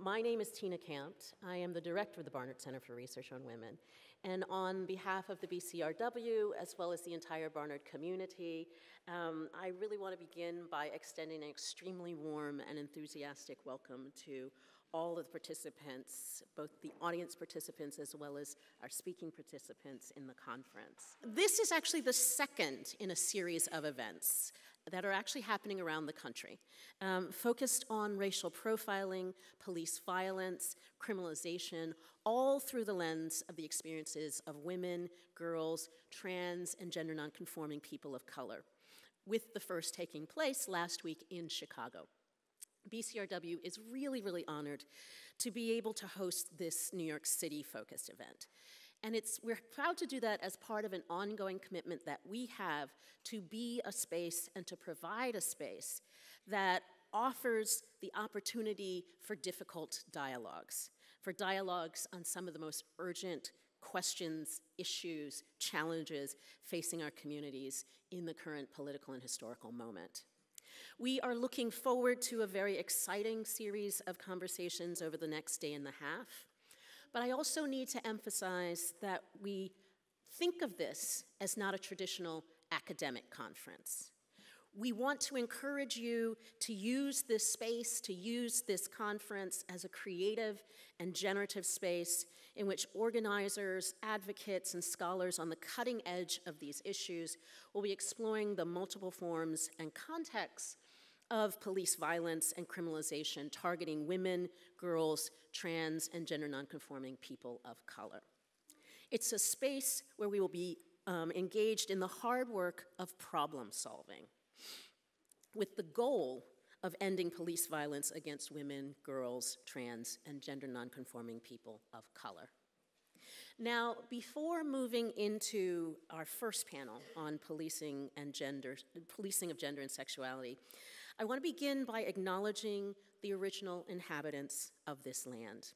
My name is Tina CAMPT. I am the director of the Barnard Center for Research on Women. And on behalf of the BCRW, as well as the entire Barnard community, I really want to begin by extending an extremely warm and enthusiastic welcome to all of the participants, both the audience participants as well as our speaking participants in the conference. This is actually the second in a series of events that are actually happening around the country, focused on racial profiling, police violence, criminalization, all through the lens of the experiences of women, girls, trans, and gender nonconforming people of color, with the first taking place last week in Chicago. BCRW is really, really honored to be able to host this New York City-focused event. And we're proud to do that as part of an ongoing commitment that we have to be a space and to provide a space that offers the opportunity for difficult dialogues, for dialogues on some of the most urgent questions, issues, challenges facing our communities in the current political and historical moment. We are looking forward to a very exciting series of conversations over the next day and a half. But I also need to emphasize that we think of this as not a traditional academic conference. We want to encourage you to use this space, to use this conference as a creative and generative space in which organizers, advocates, and scholars on the cutting edge of these issues will be exploring the multiple forms and contexts of police violence and criminalization targeting women, girls, trans, and gender nonconforming people of color. It's a space where we will be engaged in the hard work of problem solving, with the goal of ending police violence against women, girls, trans, and gender nonconforming people of color. Now, before moving into our first panel on policing of gender and sexuality, I want to begin by acknowledging the original inhabitants of this land,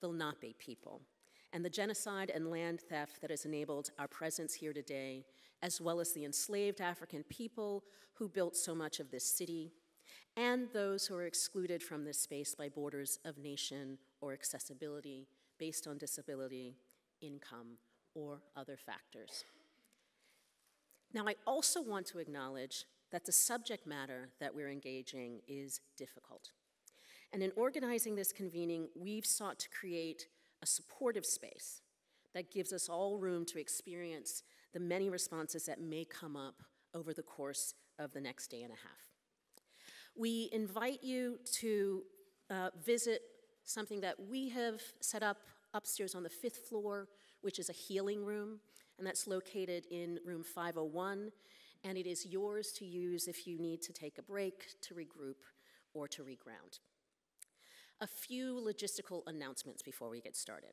the Lenape people, and the genocide and land theft that has enabled our presence here today, as well as the enslaved African people who built so much of this city, and those who are excluded from this space by borders of nation or accessibility based on disability, income, or other factors. Now, I also want to acknowledge that the subject matter that we're engaging is difficult. And in organizing this convening, we've sought to create a supportive space that gives us all room to experience the many responses that may come up over the course of the next day and a half. We invite you to visit something that we have set up upstairs on the 5th floor, which is a healing room, and that's located in room 501, and it is yours to use if you need to take a break, to regroup, or to reground. A few logistical announcements before we get started.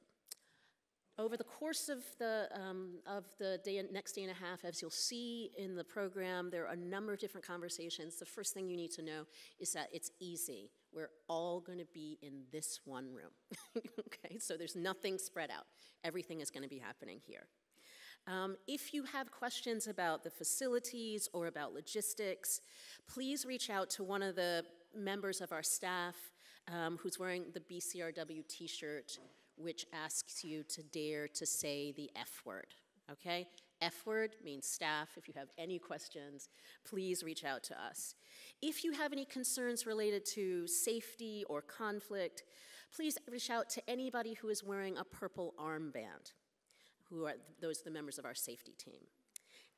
Over the course of the next day and a half, as you'll see in the program, there are a number of different conversations. The first thing you need to know is that it's easy. We're all going to be in this one room. Okay, so there's nothing spread out. Everything is going to be happening here. If you have questions about the facilities or about logistics, please reach out to one of the members of our staff who's wearing the BCRW t-shirt, which asks you to dare to say the F word, okay? F word means staff. If you have any questions, please reach out to us. If you have any concerns related to safety or conflict, please reach out to anybody who is wearing a purple armband. Those are the members of our safety team.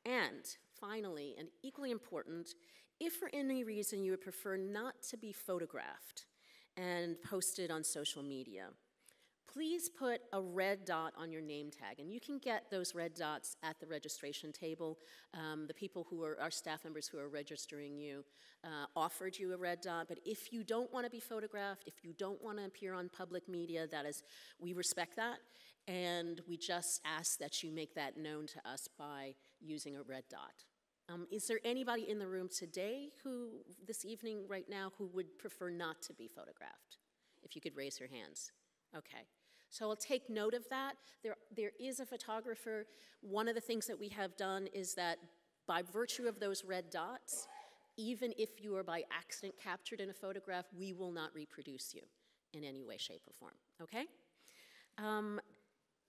And finally, and equally important, if for any reason you would prefer not to be photographed and posted on social media, please put a red dot on your name tag, and you can get those red dots at the registration table. The people who are our staff members who are registering you offered you a red dot, but if you don't want to be photographed, if you don't want to appear on public media, we respect that, and we just ask that you make that known to us by using a red dot. Is there anybody in the room today this evening, right now, who would prefer not to be photographed? If you could raise your hands. Okay. So I'll take note of that. There is a photographer. One of the things that we have done is that by virtue of those red dots, even if you are by accident captured in a photograph, we will not reproduce you. in any way, shape, or form, okay?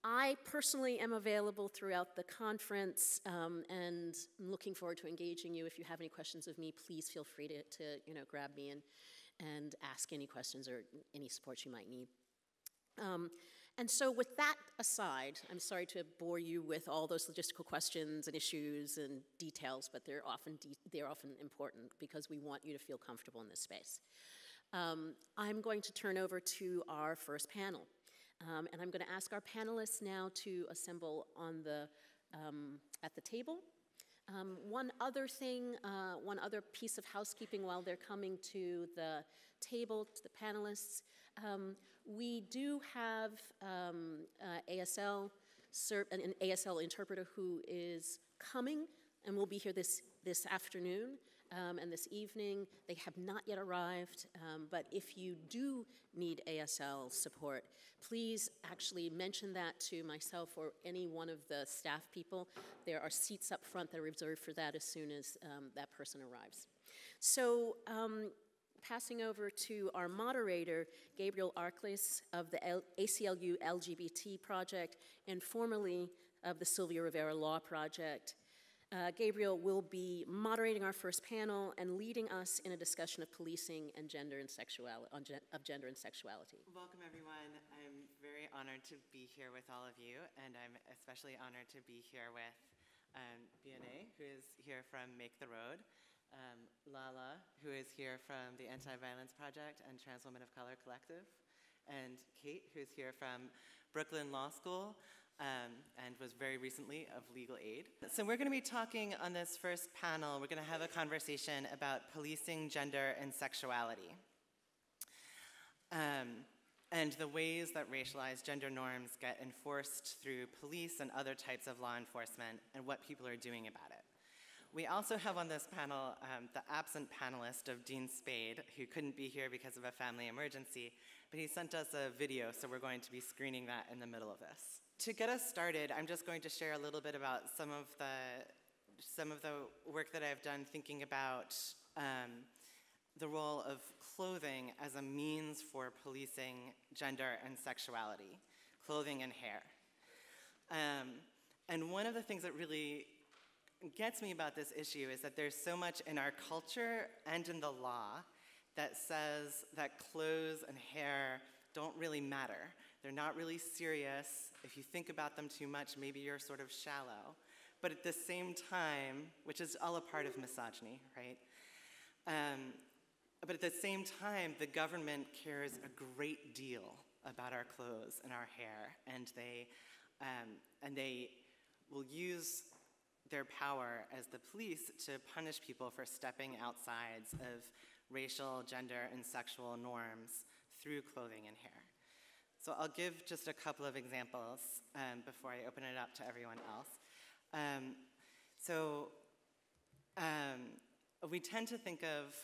I personally am available throughout the conference, and I'm looking forward to engaging you. If you have any questions of me, please feel free to grab me and ask any questions or any support you might need. And so with that aside, I'm sorry to bore you with all those logistical questions and issues and details, but they're often important because we want you to feel comfortable in this space. I'm going to turn over to our first panel. And I'm going to ask our panelists now to assemble on at the table. One other piece of housekeeping while they're coming to the table, to the panelists. We do have an ASL interpreter who is coming and will be here this afternoon and this evening. They have not yet arrived, but if you do need ASL support, please actually mention that to myself or any one of the staff people. There are seats up front that are reserved for that as soon as that person arrives. So passing over to our moderator, Gabriel Arkles of the ACLU LGBT project and formerly of the Sylvia Rivera Law Project. Gabriel will be moderating our first panel and leading us in a discussion of policing and gender and sexuality. Welcome, everyone. I'm very honored to be here with all of you, and I'm especially honored to be here with Bianey, who is here from Make the Road, LaLa, who is here from the Anti-Violence Project and Trans Women of Color Collective, and Kate, who's here from Brooklyn Law School, and was very recently of Legal Aid. So we're going to be talking on this first panel, we're going to have a conversation about policing gender and sexuality, and the ways that racialized gender norms get enforced through police and other types of law enforcement, and what people are doing about it. We also have on this panel the absent panelist of Dean Spade, who couldn't be here because of a family emergency, but he sent us a video, so we're going to be screening that in the middle of this. To get us started, I'm just going to share a little bit about some of the work that I've done thinking about the role of clothing as a means for policing gender and sexuality, clothing and hair. And one of the things that really gets me about this issue is that there's so much in our culture and in the law that says that clothes and hair don't really matter. They're not really serious. If you think about them too much, maybe you're sort of shallow. But at the same time, which is all a part of misogyny, right? But at the same time, the government cares a great deal about our clothes and our hair, and they will use their power as the police to punish people for stepping outside of racial, gender, and sexual norms through clothing and hair. So I'll give just a couple of examples before I open it up to everyone else. We tend to think of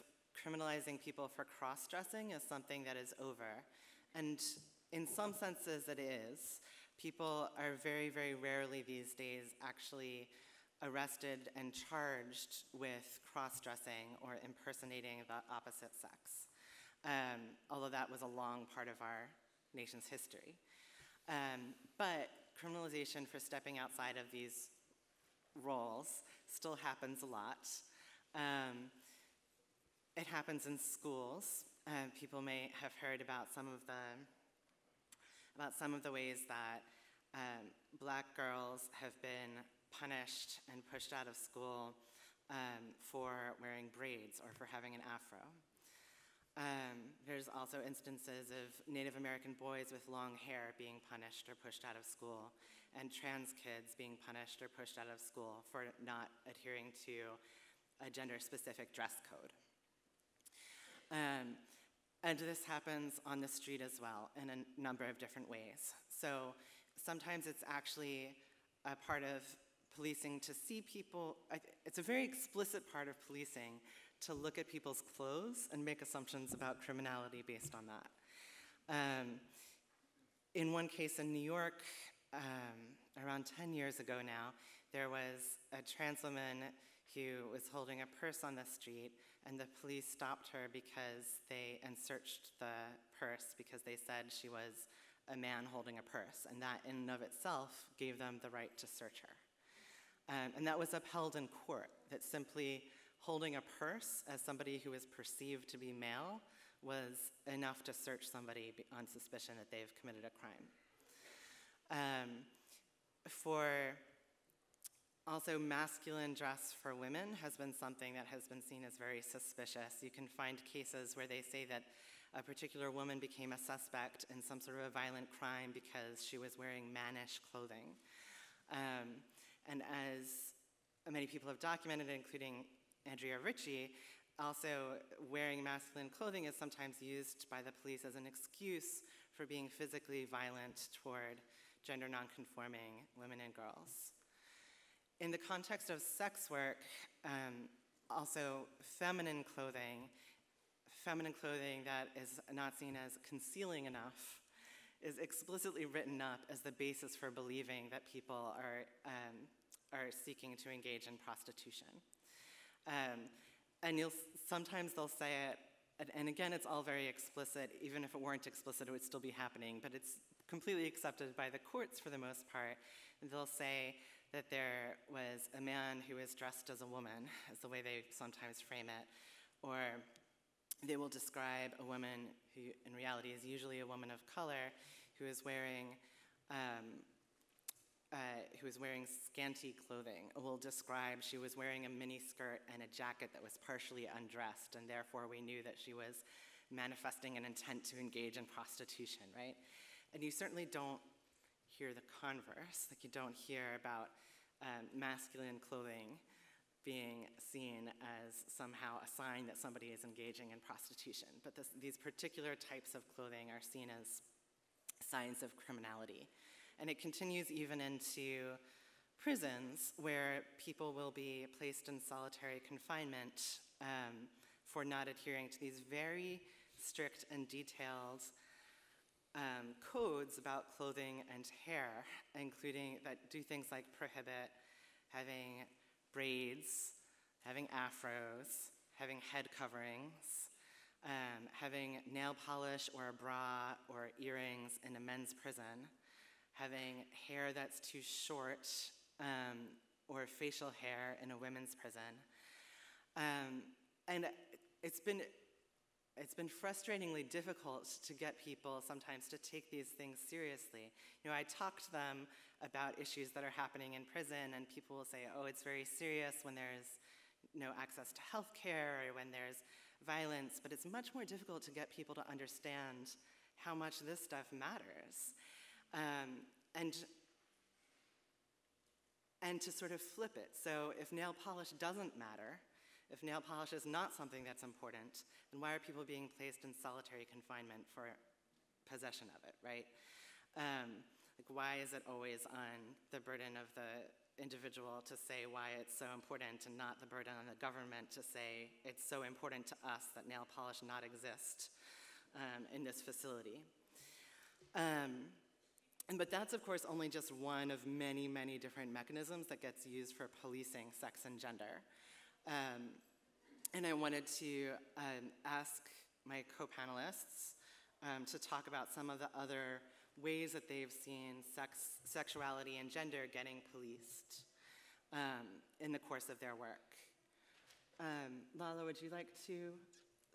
criminalizing people for cross-dressing as something that is over. And in some senses it is. People are very, very rarely these days actually arrested and charged with cross-dressing or impersonating the opposite sex, although that was a long part of our nation's history. But criminalization for stepping outside of these roles still happens a lot. It happens in schools. People may have heard about some of the ways that Black girls have been punished and pushed out of school for wearing braids or for having an afro. There's also instances of Native American boys with long hair being punished or pushed out of school, and trans kids being punished or pushed out of school for not adhering to a gender-specific dress code. And this happens on the street as well in a number of different ways. So sometimes it's actually a part of policing to see people, it's a very explicit part of policing to look at people's clothes and make assumptions about criminality based on that. In one case in New York, around 10 years ago now, there was a trans woman who was holding a purse on the street, and the police stopped her and searched the purse because they said she was a man holding a purse, and that in and of itself gave them the right to search her. And that was upheld in court, that simply holding a purse as somebody who is perceived to be male was enough to search somebody on suspicion that they've committed a crime. Also, masculine dress for women has been something that has been seen as very suspicious. You can find cases where they say that a particular woman became a suspect in some sort of a violent crime because she was wearing mannish clothing. And as many people have documented, including Andrea Ritchie, also wearing masculine clothing is sometimes used by the police as an excuse for being physically violent toward gender nonconforming women and girls. In the context of sex work, also feminine clothing that is not seen as concealing enough is explicitly written up as the basis for believing that people are seeking to engage in prostitution. And sometimes they'll say it, and again, it's all very explicit. Even if it weren't explicit, it would still be happening, but it's completely accepted by the courts for the most part. And they'll say that there was a man who was dressed as a woman, is the way they sometimes frame it, or they will describe a woman who in reality is usually a woman of color who is wearing scanty clothing. Will describe she was wearing a mini skirt and a jacket that was partially undressed, and therefore we knew that she was manifesting an intent to engage in prostitution, right? And you certainly don't hear the converse. Like, you don't hear about masculine clothing being seen as somehow a sign that somebody is engaging in prostitution. But these particular types of clothing are seen as signs of criminality. And it continues even into prisons, where people will be placed in solitary confinement for not adhering to these very strict and detailed codes about clothing and hair, including that do things like prohibit having braids, having afros, having head coverings, having nail polish or a bra or earrings in a men's prison, having hair that's too short or facial hair in a women's prison. And it's been frustratingly difficult to get people sometimes to take these things seriously. You know, I talk to them about issues that are happening in prison, and people will say, oh, it's very serious when there's no access to health care or when there's violence, but it's much more difficult to get people to understand how much this stuff matters. And to sort of flip it. So if nail polish doesn't matter, if nail polish is not something that's important, then why are people being placed in solitary confinement for possession of it, right? Like, why is it always on the burden of the individual to say why it's so important and not the burden on the government to say it's so important to us that nail polish not exist in this facility? But that's, of course, only just one of many, many different mechanisms that gets used for policing sex and gender. And I wanted to ask my co-panelists to talk about some of the other ways that they've seen sexuality and gender getting policed in the course of their work. LaLa, would you like to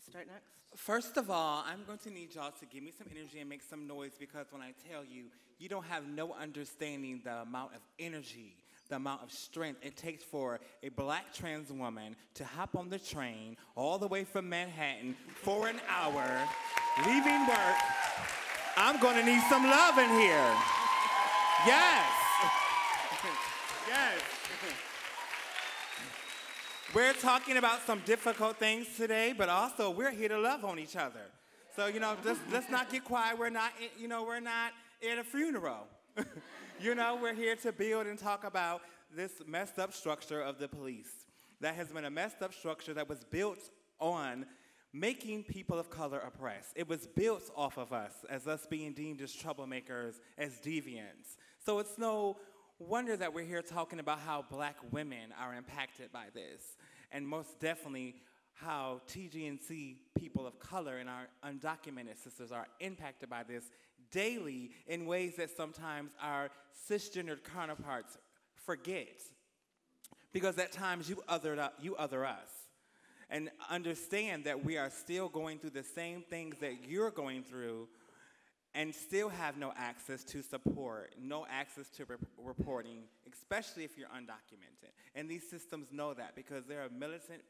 start next? First of all, I'm going to need y'all to give me some energy and make some noise, because when I tell you, you don't have no understanding the amount of energy, the amount of strength it takes for a black trans woman to hop on the train all the way from Manhattan for an hour, leaving work. I'm gonna need some love in here. Yes. Yes. We're talking about some difficult things today, but also we're here to love on each other. So, you know, let's not get quiet. We're not at a funeral. You know, we're here to build and talk about this messed up structure of the police. That has been a messed up structure that was built on making people of color oppressed. It was built off of us, as us being deemed as troublemakers, as deviants. So it's no wonder that we're here talking about how black women are impacted by this, and most definitely how TGNC people of color and our undocumented sisters are impacted by this daily in ways that sometimes our cisgendered counterparts forget. Because at times you other us. And understand that we are still going through the same things that you're going through and still have no access to support, no access to reporting, especially if you're undocumented. And these systems know that because they're a militant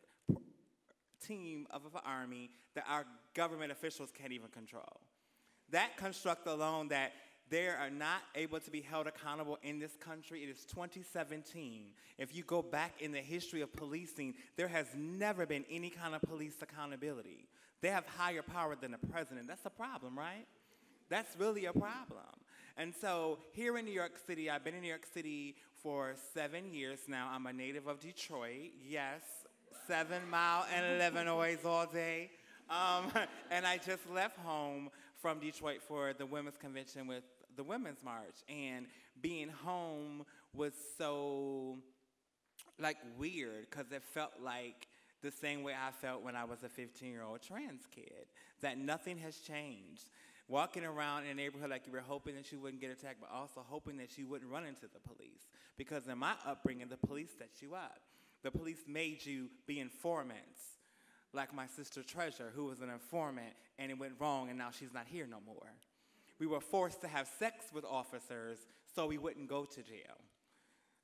team of an army that our government officials can't even control. That construct alone that they are not able to be held accountable in this country. It is 2017. If you go back in the history of policing, there has never been any kind of police accountability. They have higher power than the president. That's a problem, right? That's really a problem. And so here in New York City, I've been in New York City for 7 years now. I'm a native of Detroit. Yes, 7 Mile and Illinois all day. And I just left home from Detroit for the Women's Convention with the Women's March. And being home was so, weird because it felt like the same way I felt when I was a 15-year-old trans kid, that nothing has changed. Walking around in a neighborhood like you were hoping that you wouldn't get attacked, but also hoping that you wouldn't run into the police. Because in my upbringing, the police set you up. The police made you be informants, like my sister Treasure, who was an informant, and it went wrong, and now she's not here no more. We were forced to have sex with officers so we wouldn't go to jail.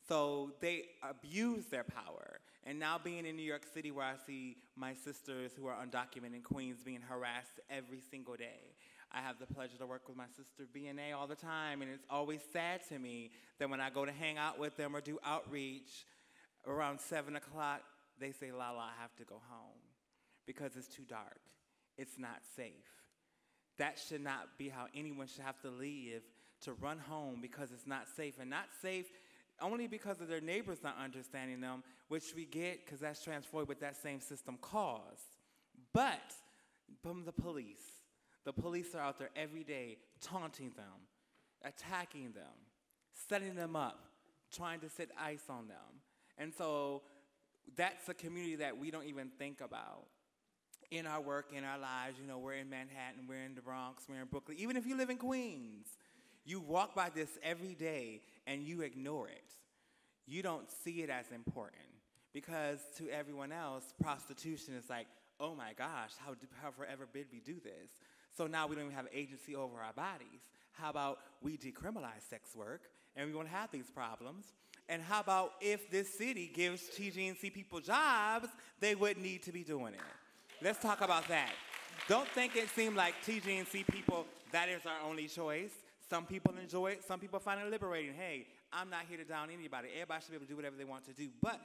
So they abused their power. And now being in New York City where I see my sisters who are undocumented in Queens being harassed every single day, I have the pleasure to work with my sister Bianey all the time, and it's always sad to me that when I go to hang out with them or do outreach, around 7 o'clock, they say, LaLa, I have to go home because it's too dark. It's not safe. That should not be how anyone should have to live, to run home because it's not safe. And not safe only because of their neighbors not understanding them, which we get because that's transphobic, but that same system caused. But from the police. The police are out there every day taunting them, attacking them, setting them up, trying to set ice on them. And so that's a community that we don't even think about in our work, in our lives. You know, we're in Manhattan, we're in the Bronx, we're in Brooklyn. Even if you live in Queens, you walk by this every day and you ignore it. You don't see it as important because to everyone else, prostitution is like, oh my gosh, how forever did we do this? So now we don't even have agency over our bodies. How about we decriminalize sex work and we won't have these problems? And how about if this city gives TGNC people jobs, they wouldn't need to be doing it? Let's talk about that. Don't think it seemed like TGNC people, that is our only choice. Some people enjoy it. Some people find it liberating. Hey, I'm not here to down anybody. Everybody should be able to do whatever they want to do. But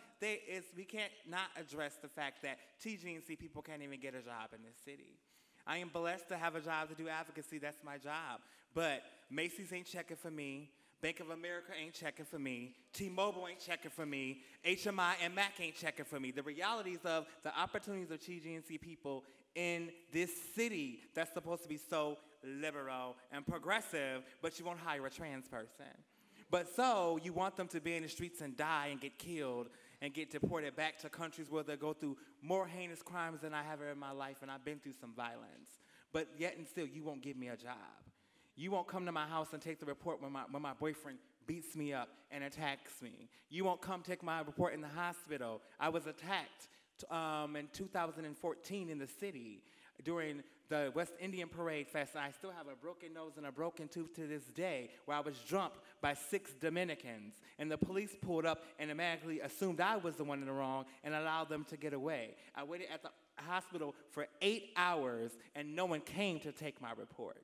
we can't not address the fact that TGNC people can't even get a job in this city. I am blessed to have a job to do advocacy. That's my job. But Macy's ain't checking for me. Bank of America ain't checking for me. T-Mobile ain't checking for me. HMI and Mac ain't checking for me. The realities of the opportunities of TGNC people in this city that's supposed to be so liberal and progressive, but you won't hire a trans person. But so you want them to be in the streets and die and get killed and get deported back to countries where they go through more heinous crimes than I have ever in my life, and I've been through some violence. But yet and still, you won't give me a job. You won't come to my house and take the report when my boyfriend beats me up and attacks me. You won't come take my report in the hospital. I was attacked in 2014 in the city during the West Indian Parade Fest. I still have a broken nose and a broken tooth to this day, where I was jumped by 6 Dominicans, and the police pulled up and automatically assumed I was the one in the wrong and allowed them to get away. I waited at the hospital for 8 hours, and no one came to take my report.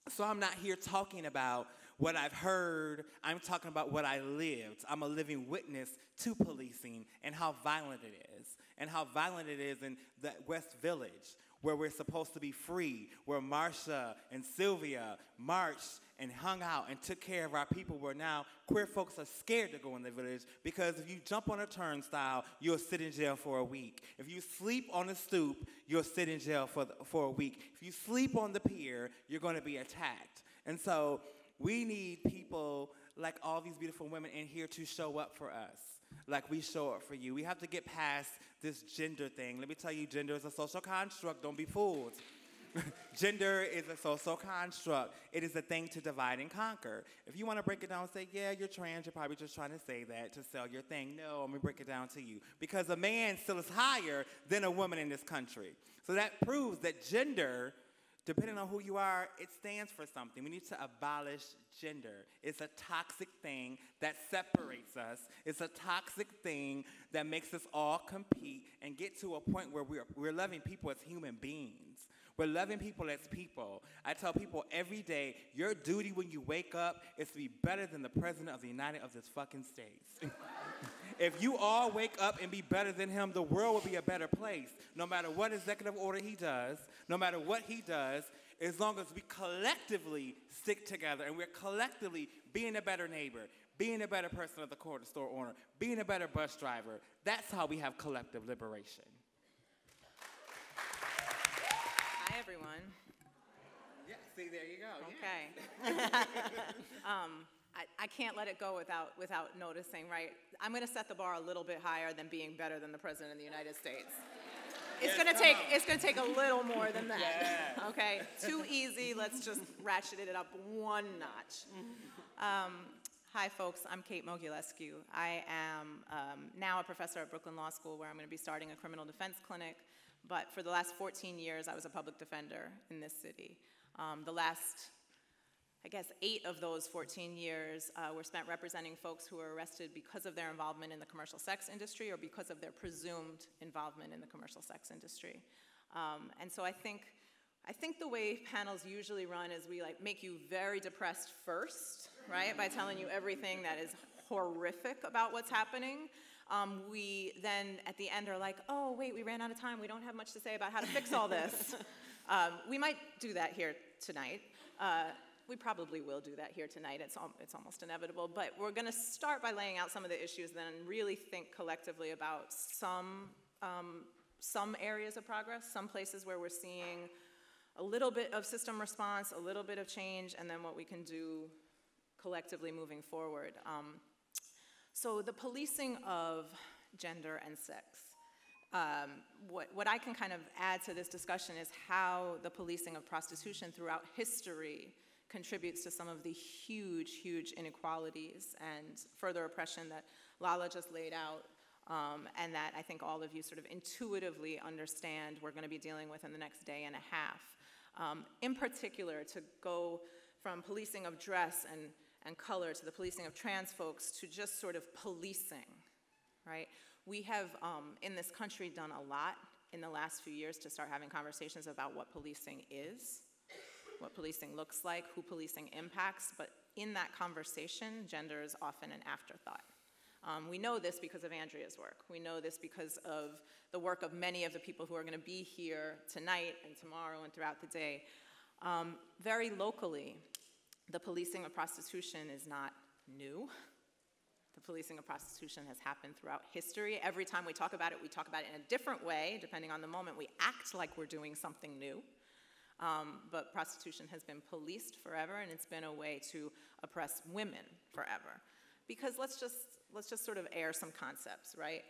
So I'm not here talking about what I've heard. I'm talking about what I lived. I'm a living witness to policing and how violent it is, and how violent it is in the West Village, where we're supposed to be free, where Marsha and Sylvia marched and hung out and took care of our people, where now queer folks are scared to go in the village because if you jump on a turnstile, you'll sit in jail for a week. If you sleep on a stoop, you'll sit in jail for a week. If you sleep on the pier, you're going to be attacked. And so we need people like all these beautiful women in here to show up for us. like we show up for you. We have to get past this gender thing. Let me tell you, gender is a social construct. Don't be fooled. Gender is a social construct. It is a thing to divide and conquer. If you want to break it down and say, yeah, you're trans, you're probably just trying to say that to sell your thing. No, I'm going to break it down to you. Because a man still is higher than a woman in this country. So that proves that gender, depending on who you are, it stands for something. We need to abolish gender. It's a toxic thing that separates us. It's a toxic thing that makes us all compete and get to a point where we're loving people as human beings. We're loving people as people. I tell people every day, your duty when you wake up is to be better than the president of the United of this fucking States. If you all wake up and be better than him, the world will be a better place. No matter what executive order he does, no matter what he does, as long as we collectively stick together and we're collectively being a better neighbor, being a better person at the corner store owner, being a better bus driver, that's how we have collective liberation. Hi, everyone. Yeah, see, there you go. Okay. I can't let it go without noticing, right? I'm going to set the bar a little bit higher than being better than the President of the United States. It's going to take a little more than that. Yes. Okay? Too easy. Let's just ratchet it up one notch. Hi, folks. I'm Kate Mogulescu. I am now a professor at Brooklyn Law School, where I'm going to be starting a criminal defense clinic. But for the last 14 years, I was a public defender in this city. The last, I guess, 8 of those 14 years were spent representing folks who were arrested because of their involvement in the commercial sex industry or because of their presumed involvement in the commercial sex industry. And so I think the way panels usually run is we make you very depressed first, right, by telling you everything that is horrific about what's happening. We then, at the end, are like, oh, wait, we ran out of time. We don't have much to say about how to fix all this. We might do that here tonight. We probably will do that here tonight. It's almost inevitable. But we're going to start by laying out some of the issues, then really think collectively about some areas of progress, some places where we're seeing a little bit of system response, a little bit of change, and then what we can do collectively moving forward. So the policing of gender and sex. What I can kind of add to this discussion is how the policing of prostitution throughout history contributes to some of the huge, huge inequalities and further oppression that LaLa just laid out, and that I think all of you sort of intuitively understand we're going to be dealing with in the next day and a half. In particular, to go from policing of dress and color to the policing of trans folks to just sort of policing, right? We have, in this country, done a lot in the last few years to start having conversations about what policing is, what policing looks like, who policing impacts, but in that conversation, gender is often an afterthought. We know this because of Andrea's work. We know this because of the work of many of the people who are going to be here tonight and tomorrow and throughout the day. Very locally, the policing of prostitution is not new. The policing of prostitution has happened throughout history. Every time we talk about it in a different way. Depending on the moment, we act like we're doing something new. But prostitution has been policed forever, and it's been a way to oppress women forever. Because let's just sort of air some concepts, right?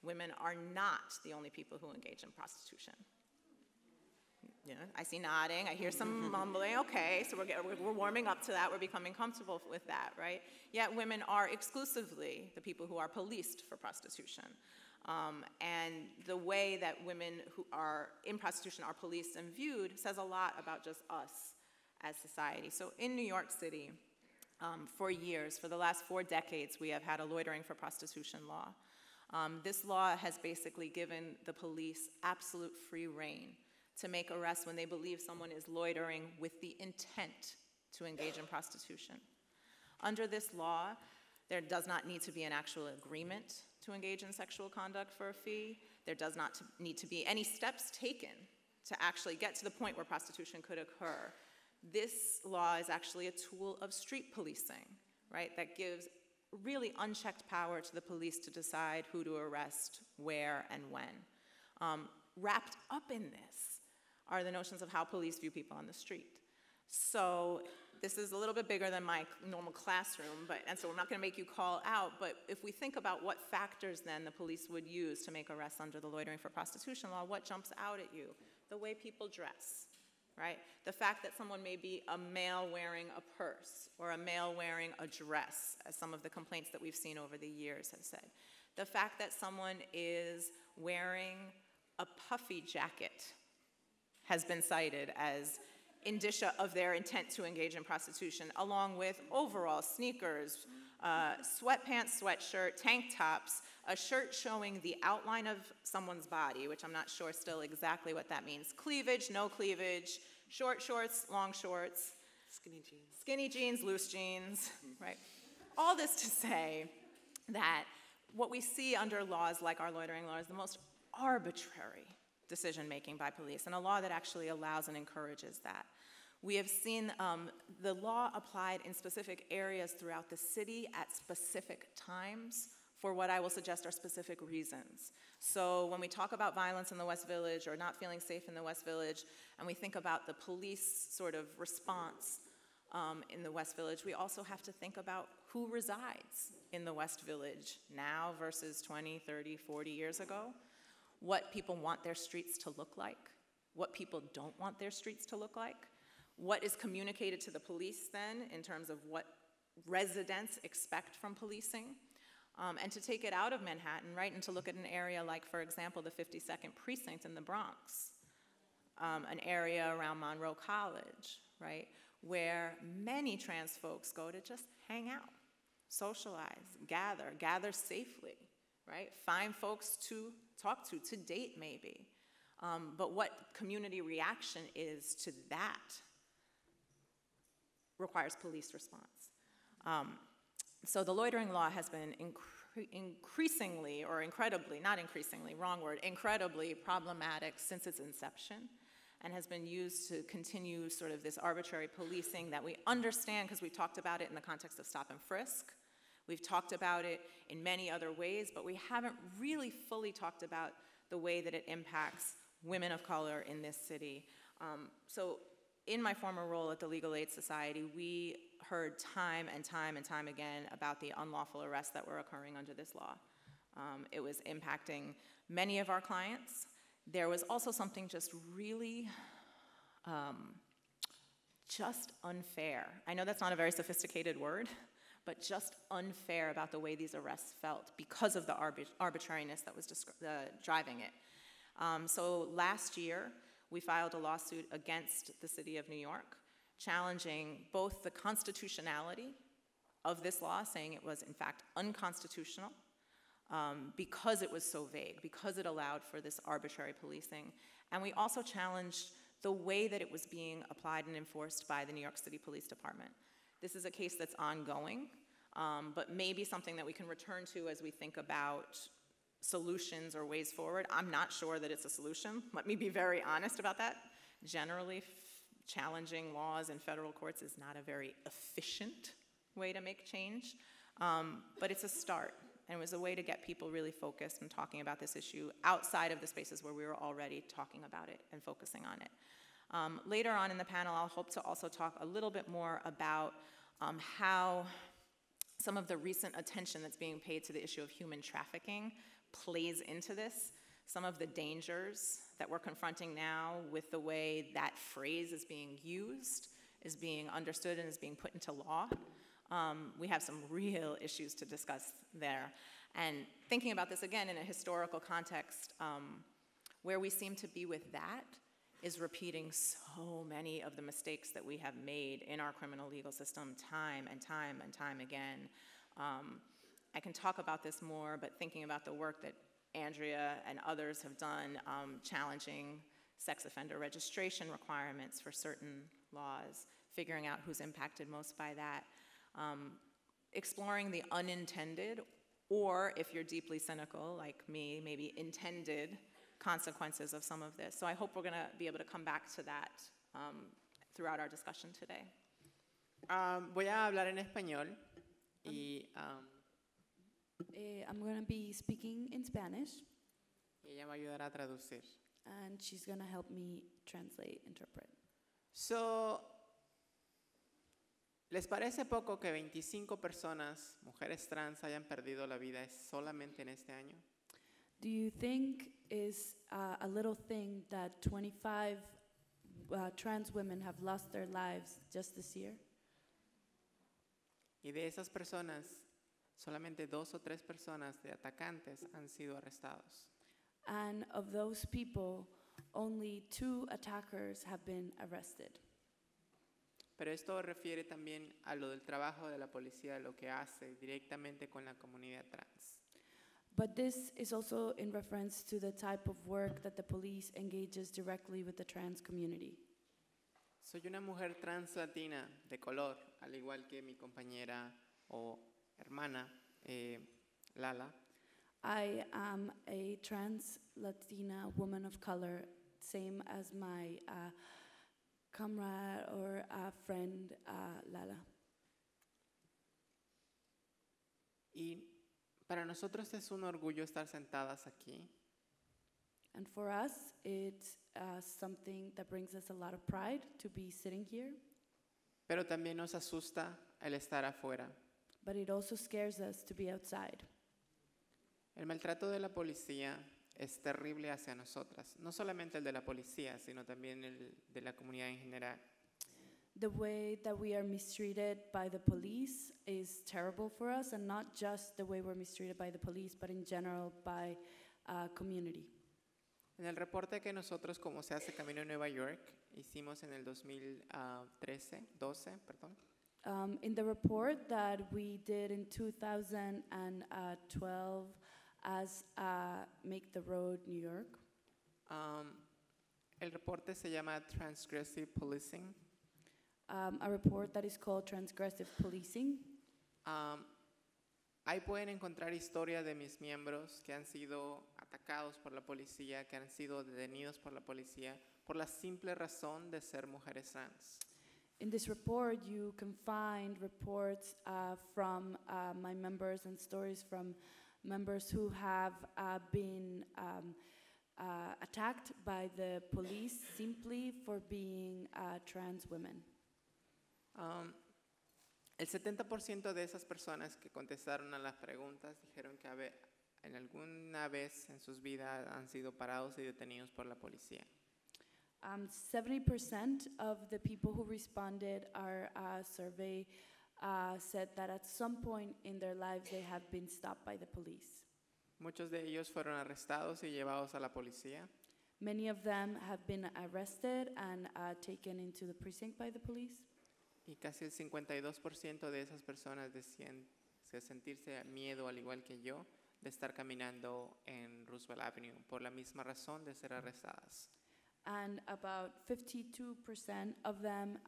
Women are not the only people who engage in prostitution. Yeah, I see nodding, I hear some mumbling. Okay, so we're warming up to that, we're becoming comfortable with that, right? Yet women are exclusively the people who are policed for prostitution. And the way that women who are in prostitution are policed and viewed says a lot about just us as society. So in New York City, for years, for the last 4 decades, we have had a loitering for prostitution law. This law has basically given the police absolute free rein to make arrests when they believe someone is loitering with the intent to engage in prostitution. Under this law, there does not need to be an actual agreement to engage in sexual conduct for a fee. There does not need to be any steps taken to actually get to the point where prostitution could occur. This law is actually a tool of street policing, right, that gives really unchecked power to the police to decide who to arrest, where, and when. Wrapped up in this are the notions of how police view people on the street. So this is a little bit bigger than my normal classroom, and so I'm not going to make you call out, but if we think about what factors then the police would use to make arrests under the loitering for prostitution law, what jumps out at you? The way people dress, right? The fact that someone may be a male wearing a purse or a male wearing a dress, as some of the complaints that we've seen over the years have said. The fact that someone is wearing a puffy jacket has been cited as indicia of their intent to engage in prostitution, along with overall sneakers, sweatpants, sweatshirt, tank tops, a shirt showing the outline of someone's body, which I'm not sure still exactly what that means. Cleavage, no cleavage, short shorts, long shorts. Skinny jeans, loose jeans, right? All this to say that what we see under laws like our loitering law is the most arbitrary decision-making by police, and a law that actually allows and encourages that. We have seen the law applied in specific areas throughout the city at specific times for what I will suggest are specific reasons. So when we talk about violence in the West Village or not feeling safe in the West Village, and we think about the police sort of response in the West Village, we also have to think about who resides in the West Village now versus 20, 30, 40 years ago. What people want their streets to look like, what people don't want their streets to look like, what is communicated to the police then in terms of what residents expect from policing, and to take it out of Manhattan, right, and to look at an area like, for example, the 52nd Precinct in the Bronx, an area around Monroe College, right, where many trans folks go to just hang out, socialize, gather safely, right, find folks to talk to date maybe. But what community reaction is to that requires police response. So the loitering law has been increasingly, or incredibly, not increasingly, wrong word, incredibly problematic since its inception, and has been used to continue sort of this arbitrary policing that we understand because we talked about it in the context of stop and frisk. We've talked about it in many other ways, but we haven't really fully talked about the way that it impacts women of color in this city. So in my former role at the Legal Aid Society, we heard time and time and time again about the unlawful arrests that were occurring under this law. It was impacting many of our clients. There was also something just really just unfair. I know that's not a very sophisticated word, but just unfair about the way these arrests felt because of the arbitrariness that was driving it. So last year, we filed a lawsuit against the city of New York, challenging both the constitutionality of this law, saying it was in fact unconstitutional because it was so vague, because it allowed for this arbitrary policing. And we also challenged the way that it was being applied and enforced by the New York City Police Department. This is a case that's ongoing, but maybe something that we can return to as we think about solutions or ways forward. I'm not sure that it's a solution. Let me be very honest about that. Generally, challenging laws in federal courts is not a very efficient way to make change, but it's a start. And it was a way to get people really focused and talking about this issue outside of the spaces where we were already talking about it and focusing on it. Later on in the panel, I'll hope to also talk a little bit more about how some of the recent attention that's being paid to the issue of human trafficking plays into this, some of the dangers that we're confronting now with the way that phrase is being used, is being understood, and is being put into law. We have some real issues to discuss there. And thinking about this again in a historical context, where we seem to be with that is repeating so many of the mistakes that we have made in our criminal legal system time and time and time again. I can talk about this more, but thinking about the work that Andrea and others have done challenging sex offender registration requirements for certain laws, figuring out who's impacted most by that, exploring the unintended, or if you're deeply cynical like me, maybe intended consequences of some of this. So I hope we're gonna be able to come back to that throughout our discussion today. Voy a hablar en español y I'm going to be speaking in Spanish, ella va a ayudar a traducir. and she's going to help me translate, interpret. So, ¿Les parece poco que 25 personas, mujeres trans, hayan perdido la vida solamente en este año? Do you think is a little thing that 25 trans women have lost their lives just this year? Y de esas personas, solamente 2 o 3 personas de atacantes han sido arrestados. And of those people, only 2 attackers have been arrested. Pero esto refiere también a lo del trabajo de la policía, lo que hace directamente con la comunidad trans. But this is also in reference to the type of work that the police engages directly with the trans community. Soy una mujer trans latina de color, al igual que mi compañera o hermana, LaLa. I am a trans Latina woman of color, same as my comrade or friend, LaLa. Y para nosotros es un orgullo estar sentadas aquí, And for us, it's something that brings us a lot of pride to be sitting here, pero también nos asusta el estar afuera. but it also scares us to be outside. El maltrato de la policía es terrible hacia nosotras, no solamente el de la policía, sino también el de la comunidad en general. The way that we are mistreated by the police is terrible for us, and not just the way we're mistreated by the police, but in general by community. En el reporte que nosotros, como se hace Camino a Nueva York, hicimos en el 12, perdón, In the report that we did in 2012 as Make the Road New York, el reporte se llama Transgressive Policing. a report that is called Transgressive Policing. Ahí pueden encontrar historias de mis miembros que han sido atacados por la policía, que han sido detenidos por la policía, por la simple razón de ser mujeres trans. In this report, you can find reports from my members and stories from members who have been attacked by the police simply for being trans women. El 70% de esas personas que contestaron a las preguntas dijeron que en alguna vez en sus vidas han sido parados y detenidos por la policía. 70% of the people who responded our survey said that at some point in their lives they have been stopped by the police. Muchos de ellos fueron arrestados y llevados a la policía. Many of them have been arrested and taken into the precinct by the police. Y casi el 52% de esas personas decían sentirse miedo, al igual que yo, de estar caminando en Roosevelt Avenue por la misma razón de ser arrestadas. And about 52% of them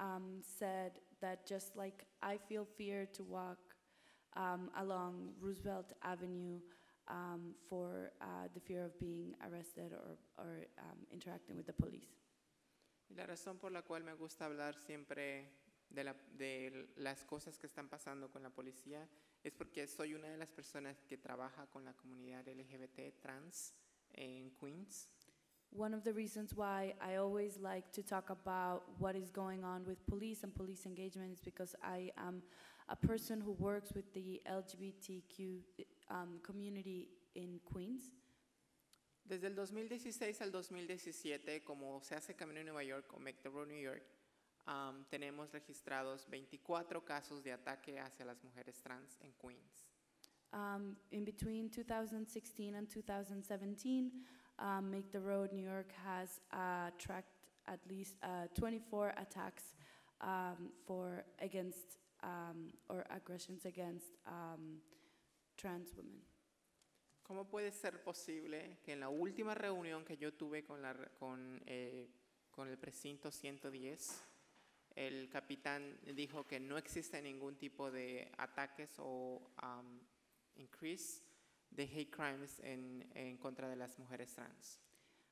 said that just like I feel fear to walk along Roosevelt Avenue for the fear of being arrested or interacting with the police. Y la razón por la cual me gusta hablar siempre de las cosas que están pasando con la policía es porque soy una de las personas que trabaja con la comunidad LGBT trans en Queens. One of the reasons why I always like to talk about what is going on with police and police engagement is because I am a person who works with the LGBTQ community in Queens. Desde el 2016 al 2017, como se hace Camino a Nueva York o Make the Road New York, tenemos registrados 24 casos de ataque hacia las mujeres trans en Queens. In between 2016 and 2017, Make the Road New York has tracked at least 24 attacks against or aggressions against trans women. ¿Cómo puede ser posible que en la última reunión que yo tuve con el precinto 110, el capitán dijo que no existe ningún tipo de ataques o increase de hate crimes en contra de las mujeres trans?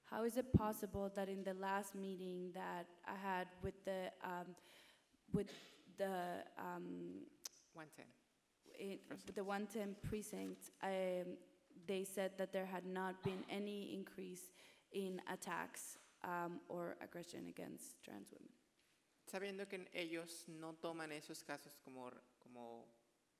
How is it possible that in the last meeting that I had with the 110 precinct, they said that there had not been any increase in attacks or aggression against trans women? sabiendo que ellos no toman esos casos como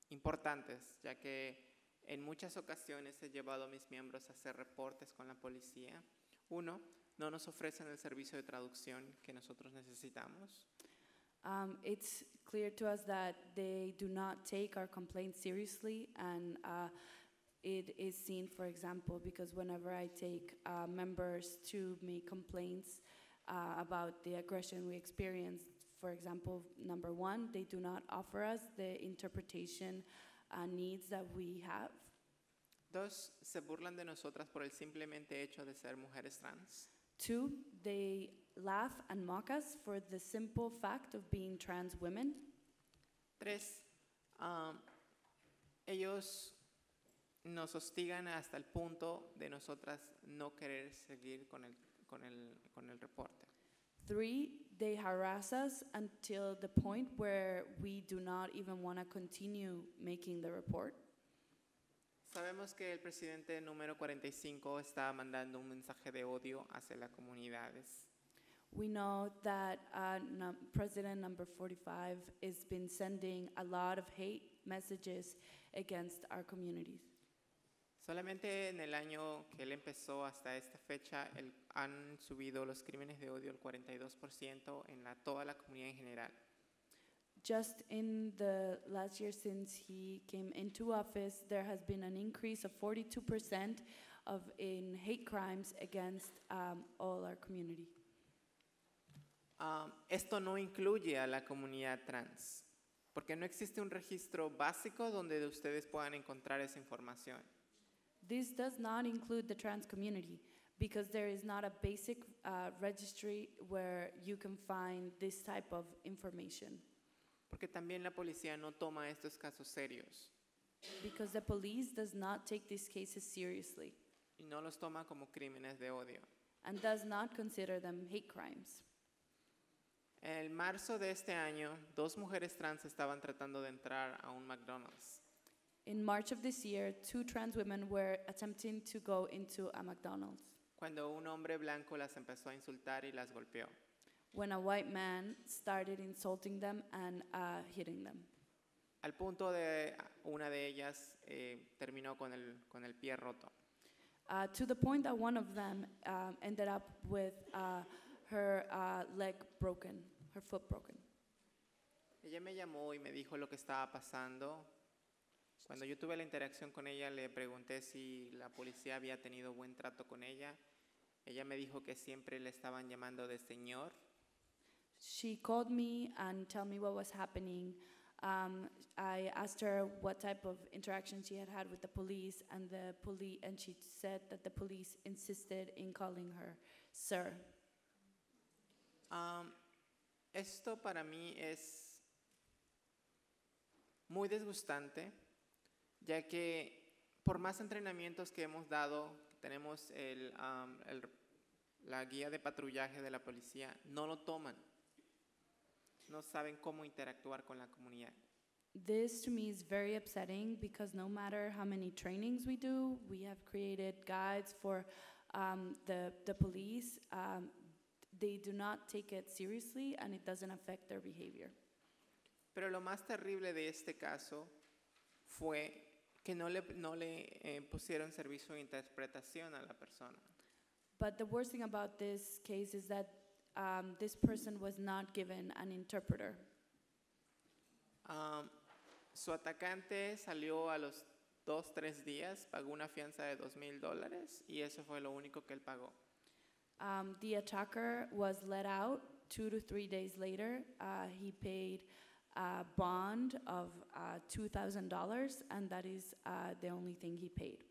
importantes, ya que en muchas ocasiones he llevado a mis miembros a hacer reportes con la policía. Uno, no nos ofrecen el servicio de traducción que nosotros necesitamos. It's clear to us that they do not take our complaints seriously, and it is seen, for example, because whenever I take members to make complaints about the aggression we experienced, for example, number one, they do not offer us the interpretation needs that we have. Dos, se burlan de nosotras por el simplemente hecho de ser mujeres trans. Two, they laugh and mock us for the simple fact of being trans women. Tres, ellos nos hostigan hasta el punto de nosotras no querer seguir con el reporte. Three, they harass us until the point where we do not even want to continue making the report. Sabemos que el presidente número 45 está mandando un mensaje de odio hacia las comunidades. We know that President number 45 has been sending a lot of hate messages against our communities. Solamente en el año que él empezó hasta esta fecha, han subido los crímenes de odio el 42% en toda la comunidad en general. Just in the last year since he came into office, there has been an increase of 42% in hate crimes against all our community. Esto no incluye a la comunidad trans, porque no existe un registro básico donde ustedes puedan encontrar esa información. This does not include the trans community because there is not a basic registry where you can find this type of information. Porque también la policía no toma estos casos serios. Because the police does not take these cases seriously. Y no los toma como crímenes de odio. And does not consider them hate crimes. En marzo de este año, 2 mujeres trans estaban tratando de entrar a un McDonald's. In March of this year, 2 trans women were attempting to go into a McDonald's. Cuando un hombre blanco las empezó a insultar y las golpeó. When a white man started insulting them and hitting them. Al punto de una de ellas terminó con el pie roto. To the point that one of them ended up with her leg broken, her foot broken. Ella me llamó y me dijo lo que estaba pasando. Cuando yo tuve la interacción con ella, le pregunté si la policía había tenido buen trato con ella. Ella me dijo que siempre le estaban llamando de señor. She called me and told me what was happening. I asked her what type of interaction she had with the police, and she said that the police insisted in calling her sir. Esto para mí es muy desgustante, ya que por más entrenamientos que hemos dado, tenemos la guía de patrullaje de la policía, no lo toman. No saben cómo interactuar con la comunidad. This to me is very upsetting because no matter how many trainings we do, we have created guides for the police. They do not take it seriously and it doesn't affect their behavior. Pero lo más terrible de este caso fue que no le pusieron servicio de interpretación a la persona. But the worst thing about this case is that this person was not given an interpreter. Su atacante salió a los 2-3 días, pagó una fianza de $2,000 y eso fue lo único que él pagó. The attacker was let out 2 to 3 days later. He paid a bond of $2,000 and that is the only thing he paid.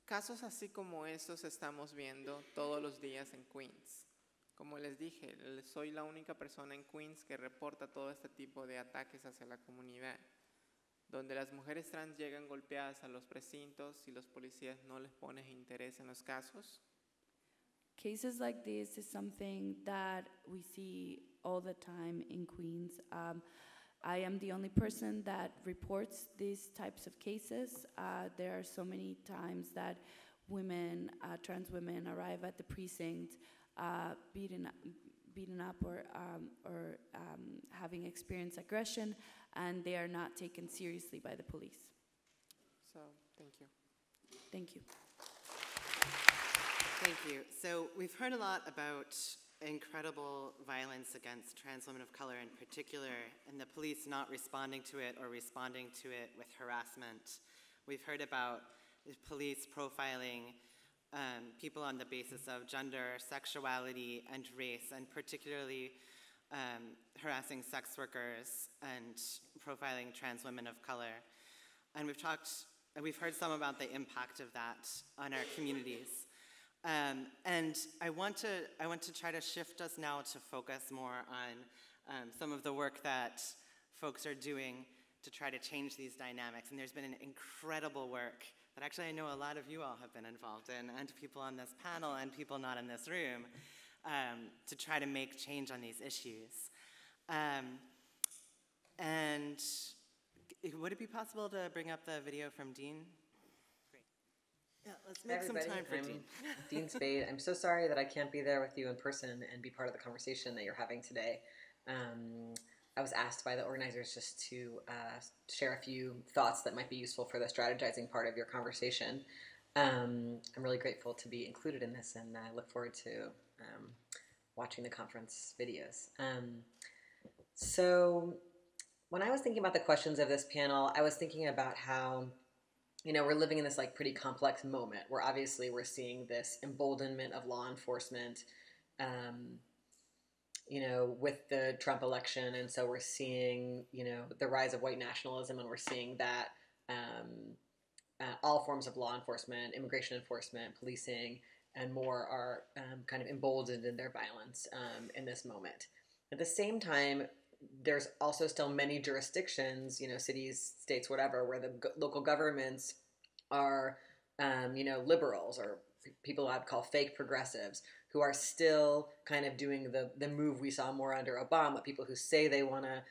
Casos así como estos estamos viendo todos los días en Queens. Como les dije, soy la única persona en Queens que reporta todo este tipo de ataques hacia la comunidad, donde las mujeres trans llegan golpeadas a los precintos y los policías no les ponen interés en los casos. Cases like this is something that we see all the time in Queens. I am the only person that reports these types of cases. There are so many times that women, trans women, arrive at the precinct beaten beaten up or having experienced aggression, and they are not taken seriously by the police. So, thank you. Thank you. Thank you. So we've heard a lot about incredible violence against trans women of color in particular, and the police not responding to it or responding to it with harassment. We've heard about the police profiling people on the basis of gender, sexuality, and race, and particularly harassing sex workers and profiling trans women of color. And we've heard some about the impact of that on our communities. And I want to try to shift us now to focus more on some of the work that folks are doing to try to change these dynamics. And there's been an incredible work that actually I know a lot of you all have been involved in, and people on this panel and people not in this room, to try to make change on these issues. And would it be possible to bring up the video from Dean? Yeah, let's make some time for Dean. Dean Spade. I'm so sorry that I can't be there with you in person and be part of the conversation that you're having today. I was asked by the organizers just to share a few thoughts that might be useful for the strategizing part of your conversation. I'm really grateful to be included in this, and I look forward to watching the conference videos. So when I was thinking about the questions of this panel, I was thinking about how, you know, we're living in this like pretty complex moment where obviously we're seeing this emboldenment of law enforcement, you know, with the Trump election. And so we're seeing, you know, the rise of white nationalism, and we're seeing that all forms of law enforcement, immigration enforcement, policing, and more are kind of emboldened in their violence in this moment. At the same time, there's also still many jurisdictions, you know, cities, states, whatever, where the local governments are, you know, liberals, or people I'd call fake progressives, who are still kind of doing the move we saw more under Obama, people who say they want to,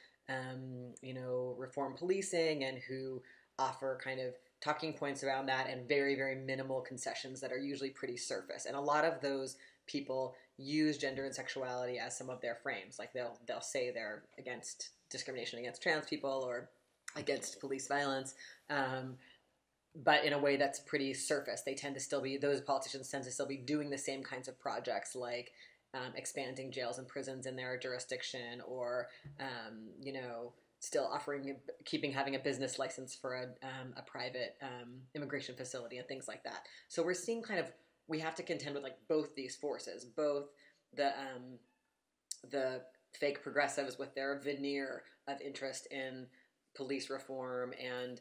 you know, reform policing, and who offer kind of talking points around that and very, very minimal concessions that are usually pretty surface. And a lot of those people use gender and sexuality as some of their frames. Like they'll say they're against discrimination against trans people or against police violence, but in a way that's pretty surface. They tend to still be, those politicians tend to still be doing the same kinds of projects, like expanding jails and prisons in their jurisdiction, or, you know, still offering, having a business license for a private immigration facility and things like that. So we're seeing kind of, we have to contend with like both these forces, both the fake progressives with their veneer of interest in police reform and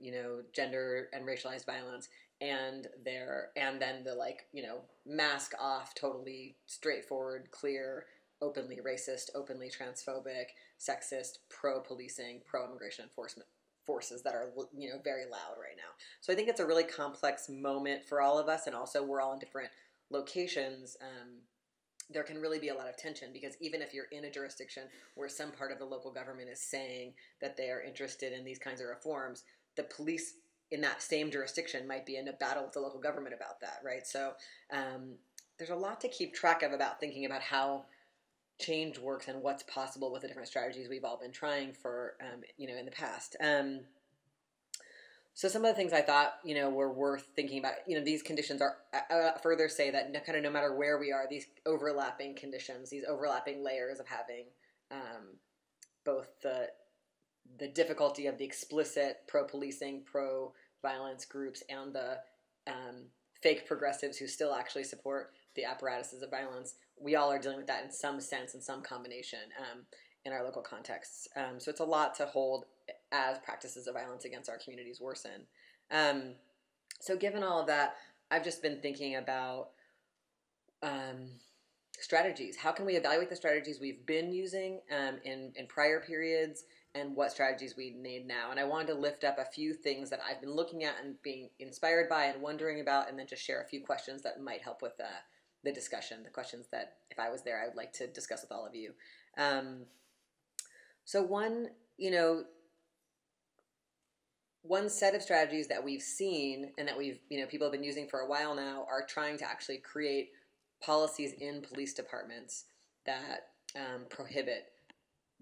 you know, gender and racialized violence, and then the, like, you know, mask off, totally straightforward, clear, openly racist, openly transphobic, sexist, pro-policing, pro-immigration enforcement forces that are, you know, very loud right now. So I think it's a really complex moment for all of us, and also we're all in different locations. There can really be a lot of tension, because even if you're in a jurisdiction where some part of the local government is saying that they are interested in these kinds of reforms, the police in that same jurisdiction might be in a battle with the local government about that, right? So there's a lot to keep track of about thinking about how change works and what's possible with the different strategies we've all been trying for, you know, in the past. So some of the things I thought, you know, were worth thinking about, you know, these conditions are, further say that kind of no matter where we are, these overlapping conditions, these overlapping layers of having both the difficulty of the explicit pro-policing, pro-violence groups, and the fake progressives who still actually support the apparatuses of violence. We all are dealing with that in some sense, in some combination, in our local contexts. So it's a lot to hold as practices of violence against our communities worsen. So given all of that, I've just been thinking about strategies. How can we evaluate the strategies we've been using in prior periods, and what strategies we need now? And I wanted to lift up a few things that I've been looking at and being inspired by and wondering about, and then just share a few questions that might help with the discussion, the questions that, if I was there, I would like to discuss with all of you. So one set of strategies that we've seen and that people have been using for a while now are trying to actually create policies in police departments that prohibit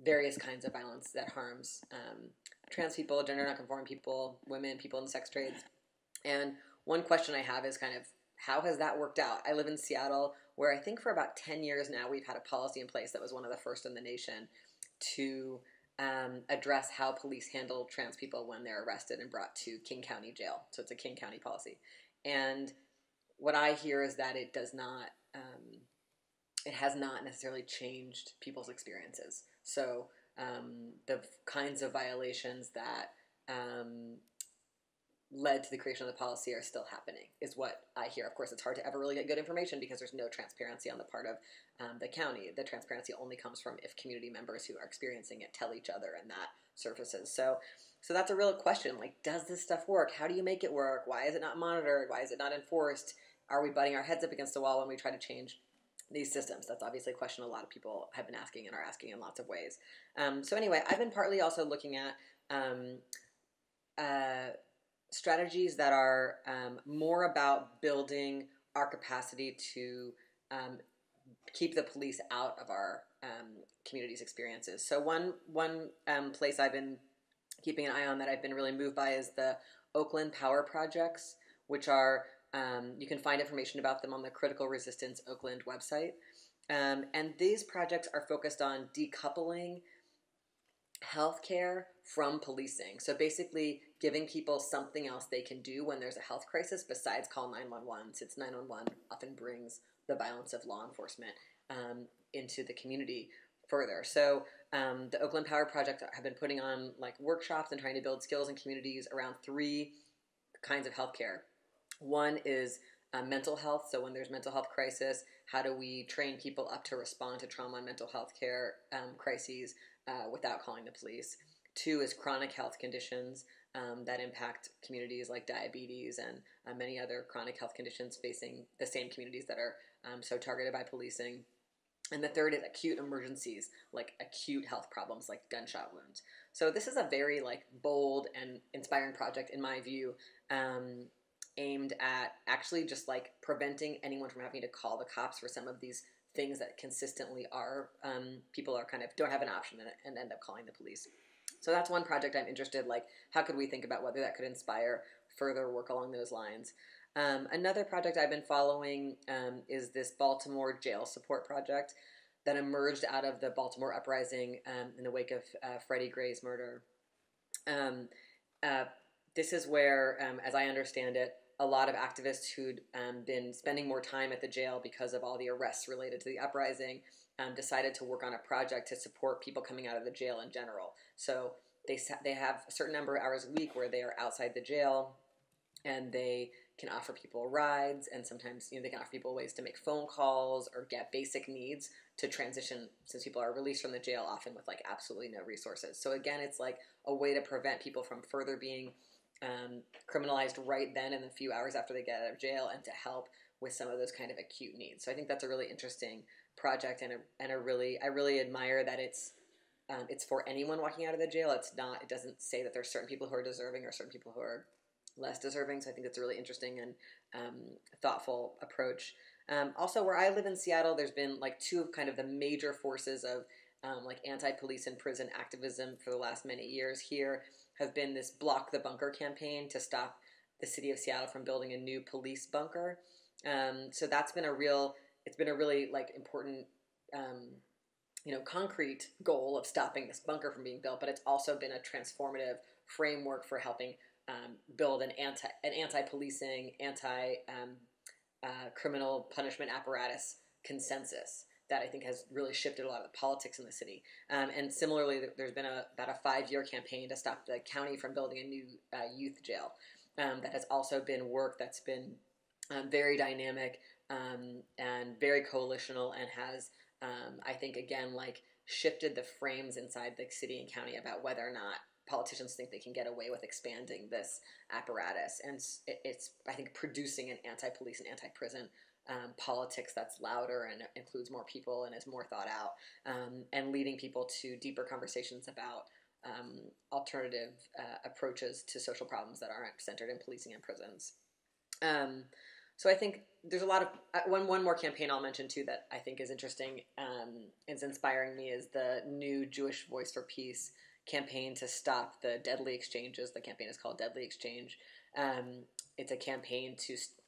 various kinds of violence that harms trans people, gender nonconforming people, women, people in the sex trades. And one question I have is kind of, how has that worked out? I live in Seattle, where I think for about 10 years now we've had a policy in place that was one of the first in the nation to address how police handle trans people when they're arrested and brought to King County Jail. So it's a King County policy. And what I hear is that it does not, it has not necessarily changed people's experiences. So the kinds of violations that led to the creation of the policy are still happening, is what I hear. Of course, it's hard to ever really get good information because there's no transparency on the part of the county. The transparency only comes from if community members who are experiencing it tell each other, and that surfaces. So that's a real question. Like, does this stuff work? How do you make it work? Why is it not monitored? Why is it not enforced? Are we butting our heads up against the wall when we try to change these systems? That's obviously a question a lot of people have been asking and are asking in lots of ways. So anyway, I've been partly also looking at strategies that are more about building our capacity to keep the police out of our community's experiences. So one place I've been keeping an eye on that I've been really moved by is the Oakland Power Projects, which are, you can find information about them on the Critical Resistance Oakland website. And these projects are focused on decoupling healthcare from policing. So basically giving people something else they can do when there's a health crisis besides call 911, since 911 often brings the violence of law enforcement into the community further. So the Oakland Power Project have been putting on like workshops and trying to build skills in communities around 3 kinds of healthcare. One is mental health. So when there's mental health crisis, how do we train people up to respond to trauma and mental health care crises without calling the police? 2 is chronic health conditions that impact communities like diabetes and many other chronic health conditions facing the same communities that are so targeted by policing. And the 3rd is acute emergencies, like acute health problems like gunshot wounds. So this is a very like bold and inspiring project in my view, aimed at actually just like preventing anyone from having to call the cops for some of these things that consistently are, people are kind of don't have an option and end up calling the police. So that's one project I'm interested, like how could we think about whether that could inspire further work along those lines. Another project I've been following is this Baltimore Jail Support Project that emerged out of the Baltimore uprising in the wake of Freddie Gray's murder. This is where, as I understand it, a lot of activists who'd been spending more time at the jail because of all the arrests related to the uprising decided to work on a project to support people coming out of the jail in general. So they have a certain number of hours a week where they are outside the jail, and they can offer people rides, and sometimes they can offer people ways to make phone calls or get basic needs to transition, since people are released from the jail often with like absolutely no resources. So again, it's like a way to prevent people from further being criminalized right then in the few hours after they get out of jail, and to help with some of those kind of acute needs. So I think that's a really interesting project, and I really admire that it's for anyone walking out of the jail. It doesn't say that there's certain people who are deserving or certain people who are less deserving. So I think it's a really interesting and thoughtful approach. Also, where I live in Seattle, there's been like 2 of kind of the major forces of like anti-police and prison activism for the last many years here have been this Block the Bunker campaign to stop the city of Seattle from building a new police bunker. So it's been a really like important, concrete goal of stopping this bunker from being built, but it's also been a transformative framework for helping build an anti-policing, criminal punishment apparatus consensus that I think has really shifted a lot of the politics in the city. And similarly, there's been about a 5-year campaign to stop the county from building a new youth jail. That has also been work that's been very dynamic and very coalitional, and has, I think, again, like shifted the frames inside the city and county about whether or not politicians think they can get away with expanding this apparatus. And it's I think, producing an anti-police and anti-prison politics that's louder and includes more people and is more thought out, and leading people to deeper conversations about alternative approaches to social problems that aren't centered in policing and prisons. So I think there's a lot of, one more campaign I'll mention too that I think is interesting, is inspiring me, is the new Jewish Voice for Peace campaign to stop the deadly exchanges. The campaign is called Deadly Exchange. It's a campaign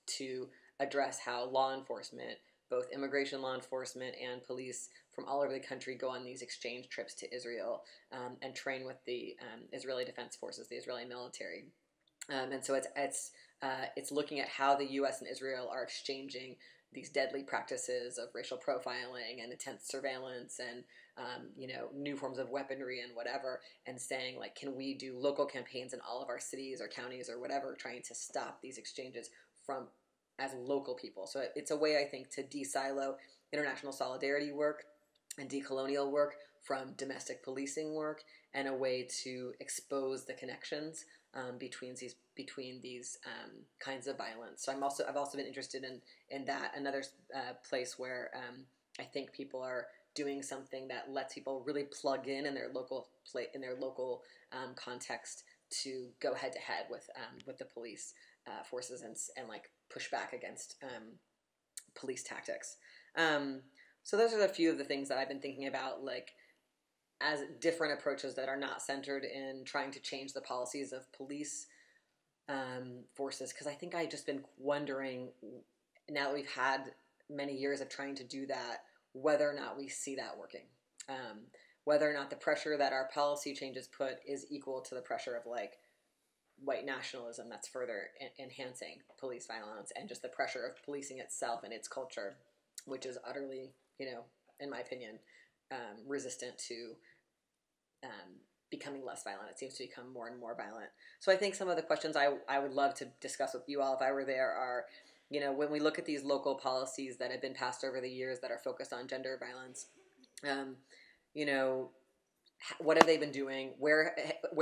to address how law enforcement, both immigration law enforcement and police from all over the country, go on these exchange trips to Israel and train with the Israeli Defense Forces, the Israeli military. And so it's looking at how the U.S. and Israel are exchanging these deadly practices of racial profiling and intense surveillance and new forms of weaponry and whatever, and saying, like, can we do local campaigns in all of our cities or counties or whatever, trying to stop these exchanges from as local people. So it's a way, I think, to de-silo international solidarity work and decolonial work from domestic policing work, and a way to expose the connections between these kinds of violence. So I've also been interested in that. Another place where I think people are doing something that lets people really plug in their local context to go head to head with the police forces and like push back against police tactics. So those are a few of the things that I've been thinking about, like, as different approaches that are not centered in trying to change the policies of police forces. Because I think I've just been wondering, now that we've had many years of trying to do that, whether or not we see that working. Whether or not the pressure that our policy changes put is equal to the pressure of, like, white nationalism that's further enhancing police violence, and just the pressure of policing itself and its culture, which is utterly, in my opinion, resistant to becoming less violent. It seems to become more and more violent. So I think some of the questions I would love to discuss with you all if I were there are, when we look at these local policies that have been passed over the years that are focused on gender violence, what have they been doing? Where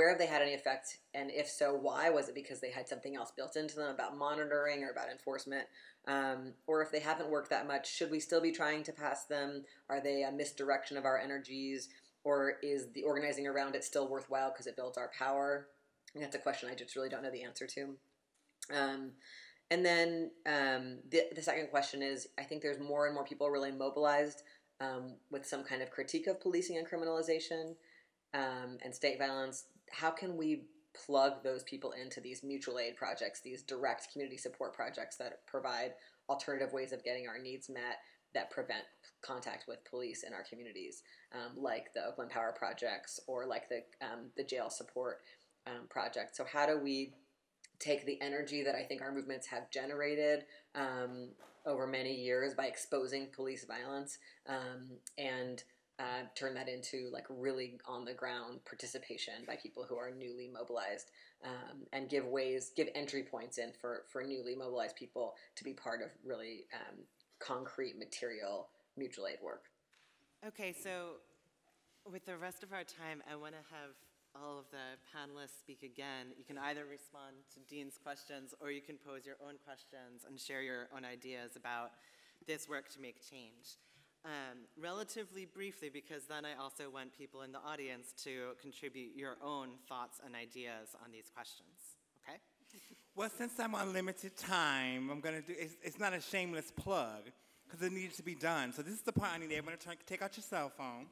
have they had any effect? And if so, why? Was it because they had something else built into them about monitoring or about enforcement? Or if they haven't worked that much, should we still be trying to pass them? Are they a misdirection of our energies? Or is the organizing around it still worthwhile because it builds our power? And that's a question I just really don't know the answer to. And then the second question is, I think there's more and more people really mobilized with some kind of critique of policing and criminalization and state violence. How can we plug those people into these mutual aid projects, these direct community support projects that provide alternative ways of getting our needs met that prevent contact with police in our communities, like the Oakland Power Projects or like the jail support project? So how do we take the energy that I think our movements have generated over many years by exposing police violence and turn that into like really on the ground participation by people who are newly mobilized, and give entry points in for newly mobilized people to be part of really concrete material mutual aid work. Okay, so with the rest of our time, I want to have all of the panelists speak again. You can either respond to Dean's questions, or you can pose your own questions and share your own ideas about this work to make change. Relatively briefly, because then I also want people in the audience to contribute your own thoughts and ideas on these questions, okay? Well, since I'm on limited time, I'm going to do, it's not a shameless plug, because it needs to be done. So this is the part I need everyone to take out your cell phone.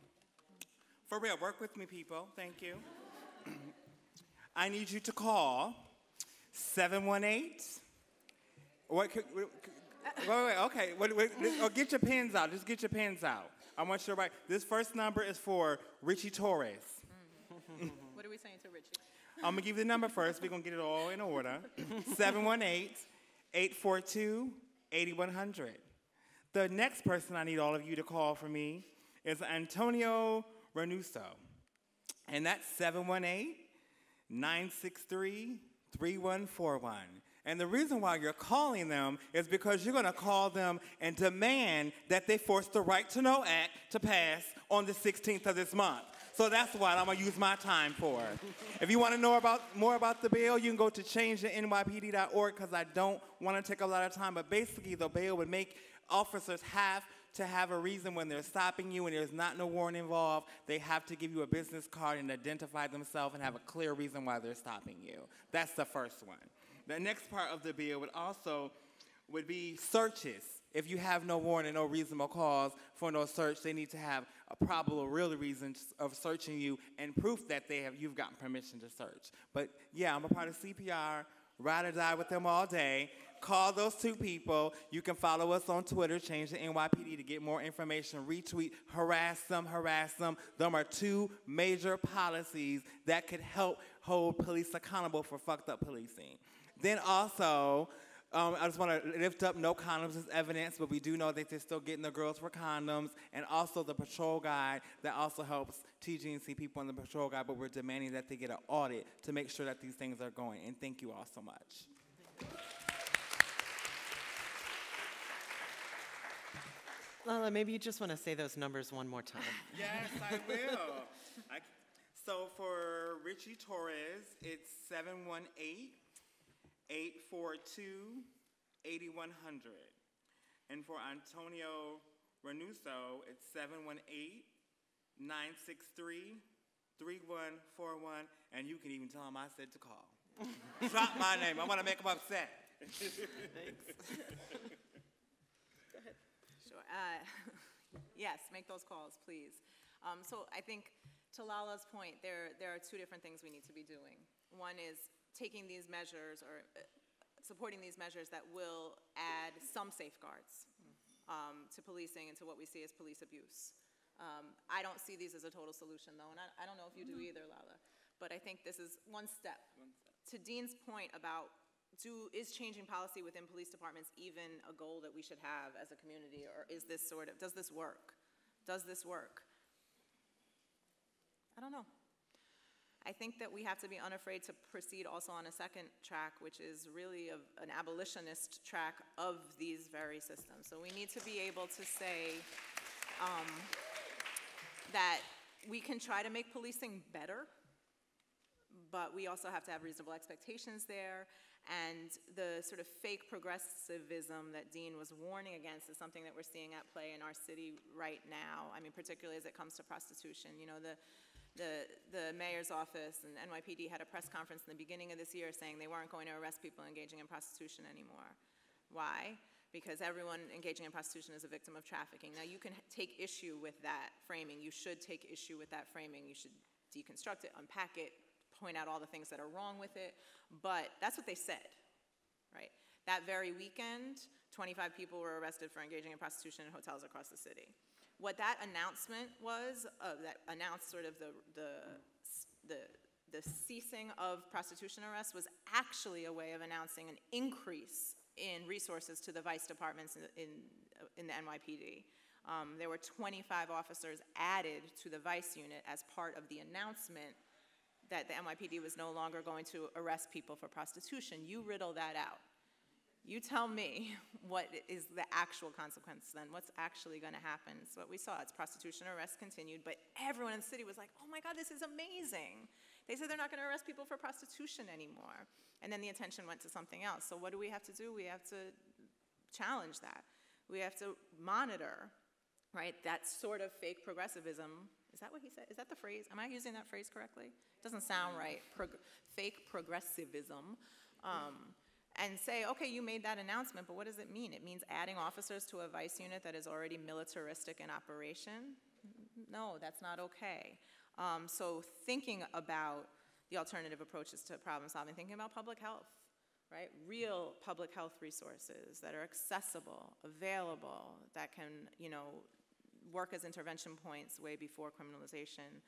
For real, work with me, people. Thank you. I need you to call 718. Wait, okay. Or get your pens out. Just get your pens out. I want you to write. This first number is for Richie Torres. What are we saying to Richie? I'm going to give you the number first. We're going to get it all in order. 718-842-8100. The next person I need all of you to call for me is Antonio Renuso. And that's 718-963-3141. And the reason why you're calling them is because you're going to call them and demand that they force the Right to Know Act to pass on the 16th of this month. So that's what I'm going to use my time for. If you want to know more about the bill, you can go to changethenypd.org, because I don't want to take a lot of time. But basically, the bill would make officers have to have a reason when they're stopping you and there's not no warrant involved. They have to give you a business card and identify themselves and have a clear reason why they're stopping you. That's the first one. The next part of the bill would also would be searches. If you have no warrant and no reasonable cause for no search, they need to have a probable or real reason of searching you and proof that you've gotten permission to search. But yeah, I'm a part of CPR, ride or die with them all day. Call those two people. You can follow us on Twitter, change the NYPD to get more information, retweet, harass them. Them are two major policies that could help hold police accountable for fucked up policing. Then also, I just want to lift up no condoms as evidence, but we do know that they're still getting the girls for condoms, and also the patrol guide that also helps TG&C people in the patrol guide, but we're demanding that they get an audit to make sure that these things are going. And thank you all so much. LaLa, maybe you just want to say those numbers one more time. Yes, I will. So for Richie Torres, it's 718-842-8100. And for Antonio Renuso, it's 718-963-3141. And you can even tell him I said to call. Drop my name. I want to make him upset. Thanks. Go ahead. Sure. Yes, make those calls, please. So I think to LaLa's point, there are two different things we need to be doing. One is taking these measures or supporting these measures that will add some safeguards to policing and to what we see as police abuse. I don't see these as a total solution, though, and I don't know if you do either, LaLa. But I think this is one step. To Dean's point about is changing policy within police departments even a goal that we should have as a community, or is this does this work? Does this work? I don't know. I think that we have to be unafraid to proceed also on a second track, which is really an abolitionist track of these very systems. So we need to be able to say that we can try to make policing better, but we also have to have reasonable expectations there. And the sort of fake progressivism that Dean was warning against is something that we're seeing at play in our city right now. I mean, particularly as it comes to prostitution. You know, the mayor's office and NYPD had a press conference in the beginning of this year saying they weren't going to arrest people engaging in prostitution anymore. Why? Because everyone engaging in prostitution is a victim of trafficking. Now, you can take issue with that framing. You should take issue with that framing. You should deconstruct it, unpack it, point out all the things that are wrong with it, but that's what they said, right? That very weekend, 25 people were arrested for engaging in prostitution in hotels across the city. What that announcement was, that announced sort of the ceasing of prostitution arrests, was actually a way of announcing an increase in resources to the vice departments in the NYPD. There were 25 officers added to the vice unit as part of the announcement that the NYPD was no longer going to arrest people for prostitution. You riddle that out. You tell me what is the actual consequence then, what's actually gonna happen. So what we saw, it's prostitution arrests continued, but everyone in the city was like, oh my God, this is amazing. They said they're not gonna arrest people for prostitution anymore. And then the attention went to something else. So what do we have to do? We have to challenge that. We have to monitor, right, that sort of fake progressivism. Is that what he said? Is that the phrase? Am I using that phrase correctly? Doesn't sound right. Fake progressivism. And say, okay, you made that announcement, but what does it mean? It means adding officers to a vice unit that is already militaristic in operation? No, that's not okay. So thinking about the alternative approaches to problem solving, thinking about public health, right? Real public health resources that are accessible, available, that can, you know, work as intervention points way before criminalization.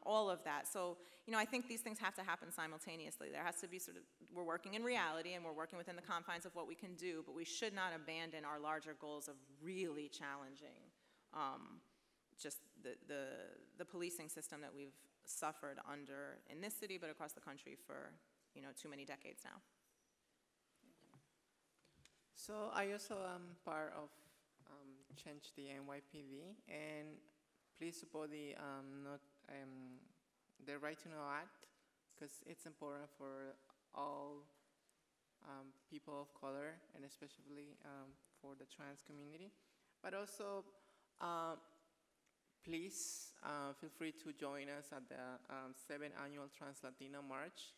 All of that. So, you know, I think these things have to happen simultaneously. There has to be sort of, we're working in reality and we're working within the confines of what we can do, but we should not abandon our larger goals of really challenging just the policing system that we've suffered under in this city, but across the country for, you know, too many decades now. So I also am part of Change the NYPD, and please support the Right to Know Act, because it's important for all people of color, and especially for the trans community. But also, please feel free to join us at the 7th Annual Trans Latino March.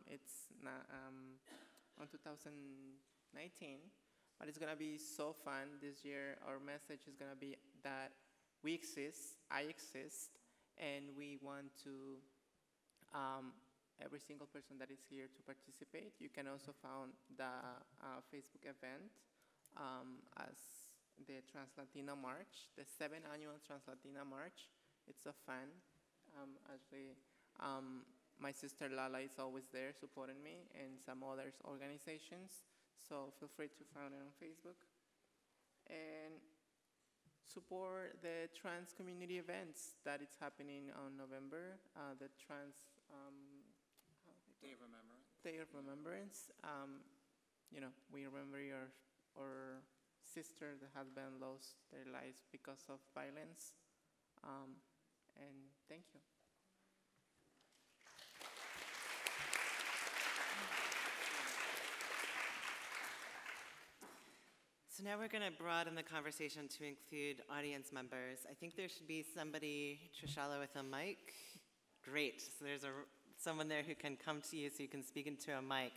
It's on 2019. But it's gonna be so fun this year. Our message is gonna be that we exist, I exist, and we want to every single person that is here to participate. You can also find the Facebook event as the Trans-Latina March, the 7th annual Trans-Latina March. It's a fun. Actually, my sister LaLa is always there supporting me, and some other organizations. So feel free to find it on Facebook. And support the trans community events that it's happening on November, the Trans Day of Remembrance. Day of Remembrance. You know, we remember our sister that has been lost their lives because of violence. And thank you. So now we're going to broaden the conversation to include audience members. I think there should be somebody, Trishala, with a mic. Great. So there's someone there who can come to you so you can speak into a mic.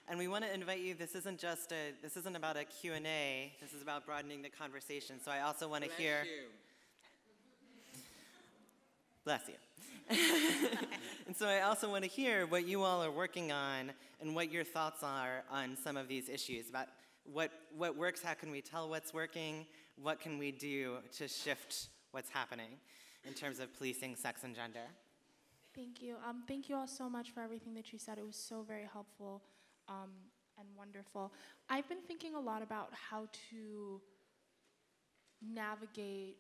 And we want to invite you, this isn't about a Q&A, this is about broadening the conversation. So I also want to hear... Bless you. And so I also want to hear what you all are working on and what your thoughts are on some of these issues, about what works, how can we tell what's working, what can we do to shift what's happening in terms of policing sex and gender. Thank you. Thank you all so much for everything that you said. It was so very helpful and wonderful. I've been thinking a lot about how to navigate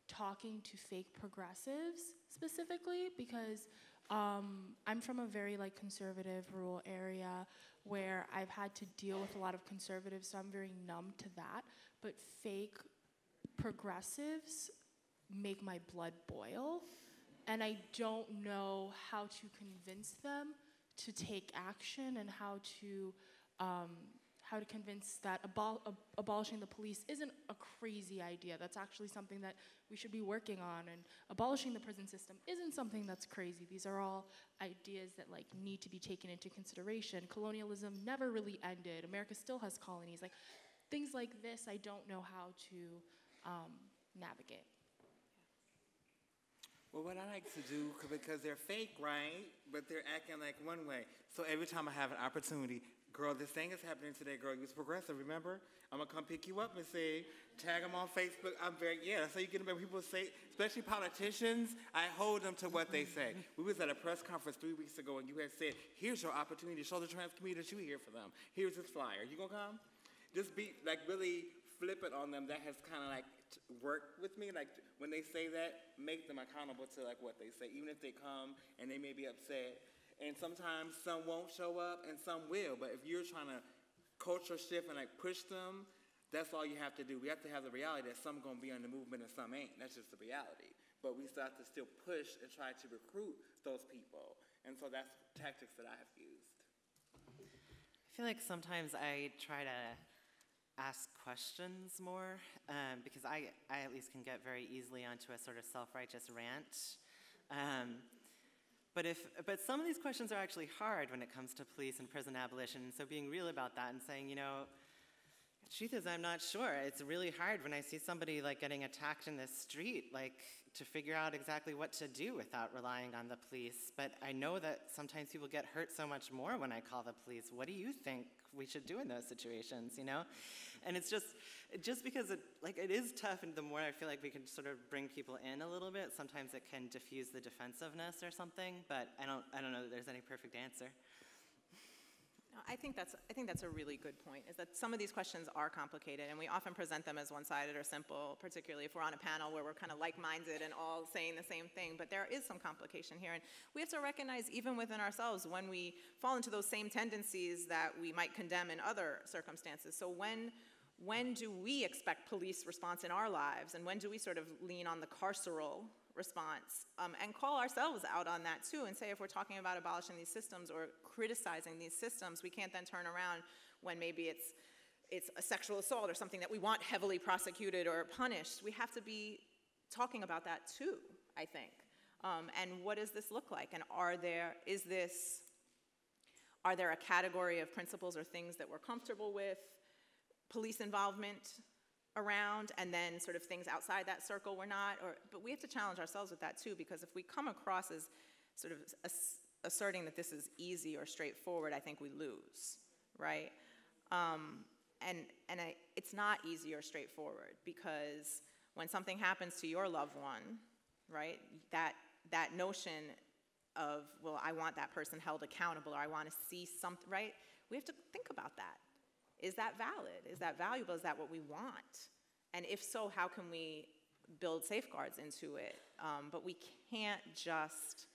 talking to fake progressives specifically, because I'm from a very conservative rural area where I've had to deal with a lot of conservatives, so I'm very numb to that. But fake progressives make my blood boil, and I don't know how to convince them to take action and how to convince that abolishing the police isn't a crazy idea. That's actually something that we should be working on, and abolishing the prison system isn't something that's crazy. These are all ideas that need to be taken into consideration. Colonialism never really ended. America still has colonies. Things like this, I don't know how to navigate. Well, what I like to do, because they're fake, right? But they're acting like one way. So every time I have an opportunity, girl, this thing is happening today, girl, you're progressive, remember? I'm gonna come pick you up and say, tag them on Facebook. That's how you get them. People say, especially politicians, I hold them to what they say. We was at a press conference 3 weeks ago, and you had said, here's your opportunity to show the trans community that you're here for them. Here's this flyer. You gonna come? Just be, really flippant on them. That has kind of worked with me. When they say that, make them accountable to what they say, even if they come and they may be upset. And sometimes some won't show up and some will. But if you're trying to culture shift and push them, that's all you have to do. We have to have the reality that some going to be on the movement and some ain't. That's just the reality. But we still have to still push and try to recruit those people. And so that's tactics that I have used. I feel like sometimes I try to ask questions more because I at least can get very easily onto a sort of self-righteous rant. But some of these questions are actually hard when it comes to police and prison abolition. So being real about that and saying, the truth is I'm not sure. It's really hard when I see somebody getting attacked in the street, to figure out exactly what to do without relying on the police. But I know that sometimes people get hurt so much more when I call the police. What do you think we should do in those situations, And it's just because it is tough, and the more I feel like we can sort of bring people in a little bit, sometimes it can diffuse the defensiveness or something, but I don't know that there's any perfect answer. I think that's a really good point, is that some of these questions are complicated, and we often present them as one-sided or simple, particularly if we're on a panel where we're kind of like-minded and all saying the same thing, but there is some complication here, and we have to recognize even within ourselves when we fall into those same tendencies that we might condemn in other circumstances. So when do we expect police response in our lives, and when do we sort of lean on the carceral response and call ourselves out on that too, and say if we're talking about abolishing these systems or criticizing these systems, we can't then turn around when maybe it's a sexual assault or something that we want heavily prosecuted or punished. We have to be talking about that too, I think. And what does this look like? And are there a category of principles or things that we're comfortable with police involvement around, and then sort of things outside that circle were not, but we have to challenge ourselves with that too, because if we come across as sort of asserting that this is easy or straightforward, I think we lose, right? It's not easy or straightforward, because when something happens to your loved one, right, that notion of, well, I want that person held accountable, or I want to see something, right? We have to think about that. Is that valid? Is that valuable? Is that what we want? And if so, how can we build safeguards into it? But we can't just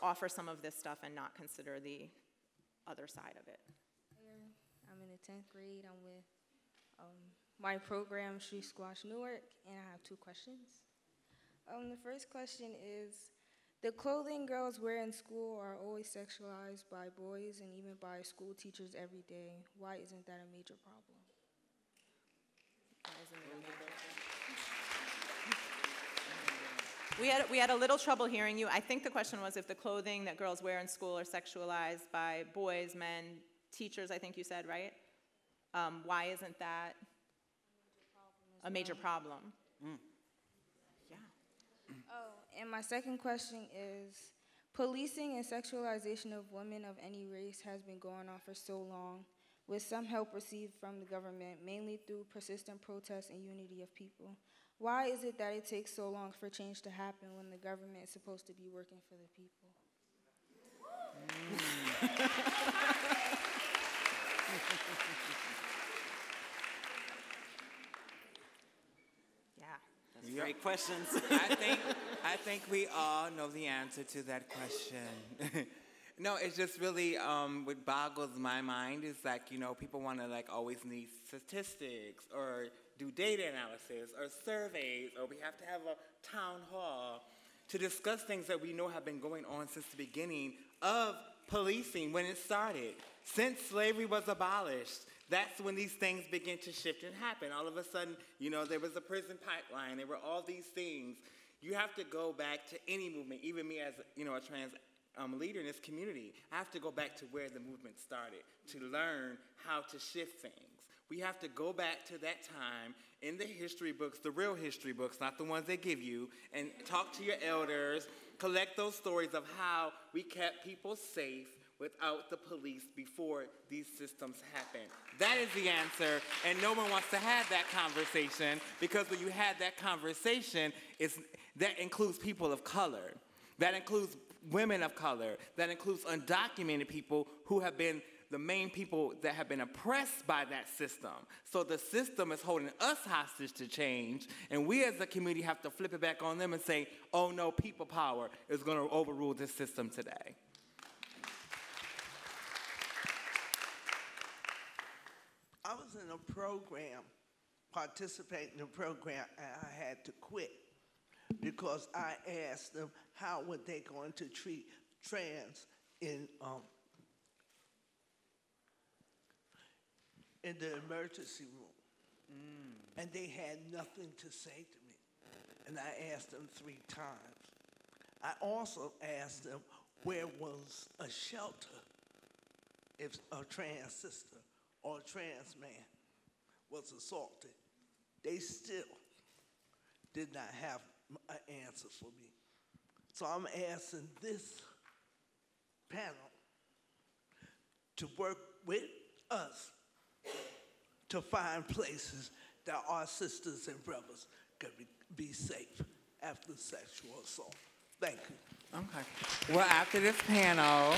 offer some of this stuff and not consider the other side of it. I'm in the 10th grade. I'm with my program, Street Squash Newark, and I have 2 questions. The first question is, the clothing girls wear in school are always sexualized by boys and even by school teachers every day. Why isn't that a major problem? We had a little trouble hearing you. I think the question was if the clothing that girls wear in school are sexualized by boys, men, teachers, I think you said, right? Why isn't that a major problem? Yeah. Oh, and my second question is, policing and sexualization of women of any race has been going on for so long, with some help received from the government, mainly through persistent protests and unity of people. Why is it that it takes so long for change to happen when the government is supposed to be working for the people? Yeah, that's great questions. I think we all know the answer to that question. No, it's just really what boggles my mind is like, people want to like always need statistics or do data analysis or surveys, or we have to have a town hall to discuss things that we know have been going on since the beginning of policing when it started. Since slavery was abolished, that's when these things begin to shift and happen. All of a sudden, there was a prison pipeline, there were all these things. You have to go back to any movement, even me as a trans leader in this community. I have to go back to where the movement started to learn how to shift things. We have to go back to that time in the history books, the real history books, not the ones they give you, and talk to your elders, collect those stories of how we kept people safe without the police before these systems happened. That is the answer, and no one wants to have that conversation, because when you have that conversation, that includes people of color. That includes women of color. That includes undocumented people who have been the main people that have been oppressed by that system. So the system is holding us hostage to change, and we as a community have to flip it back on them and say, oh no, people power is going to overrule this system today. I was in a program, participating in a program, and I had to quit because I asked them how were they going to treat trans in the emergency room. And they had nothing to say to me. And I asked them 3 times. I also asked them where was a shelter if a trans sister or a trans man was assaulted. They still did not have an answer for me. So I'm asking this panel to work with us to find places that our sisters and brothers can be safe after sexual assault. Thank you. Okay. Well, after this panel,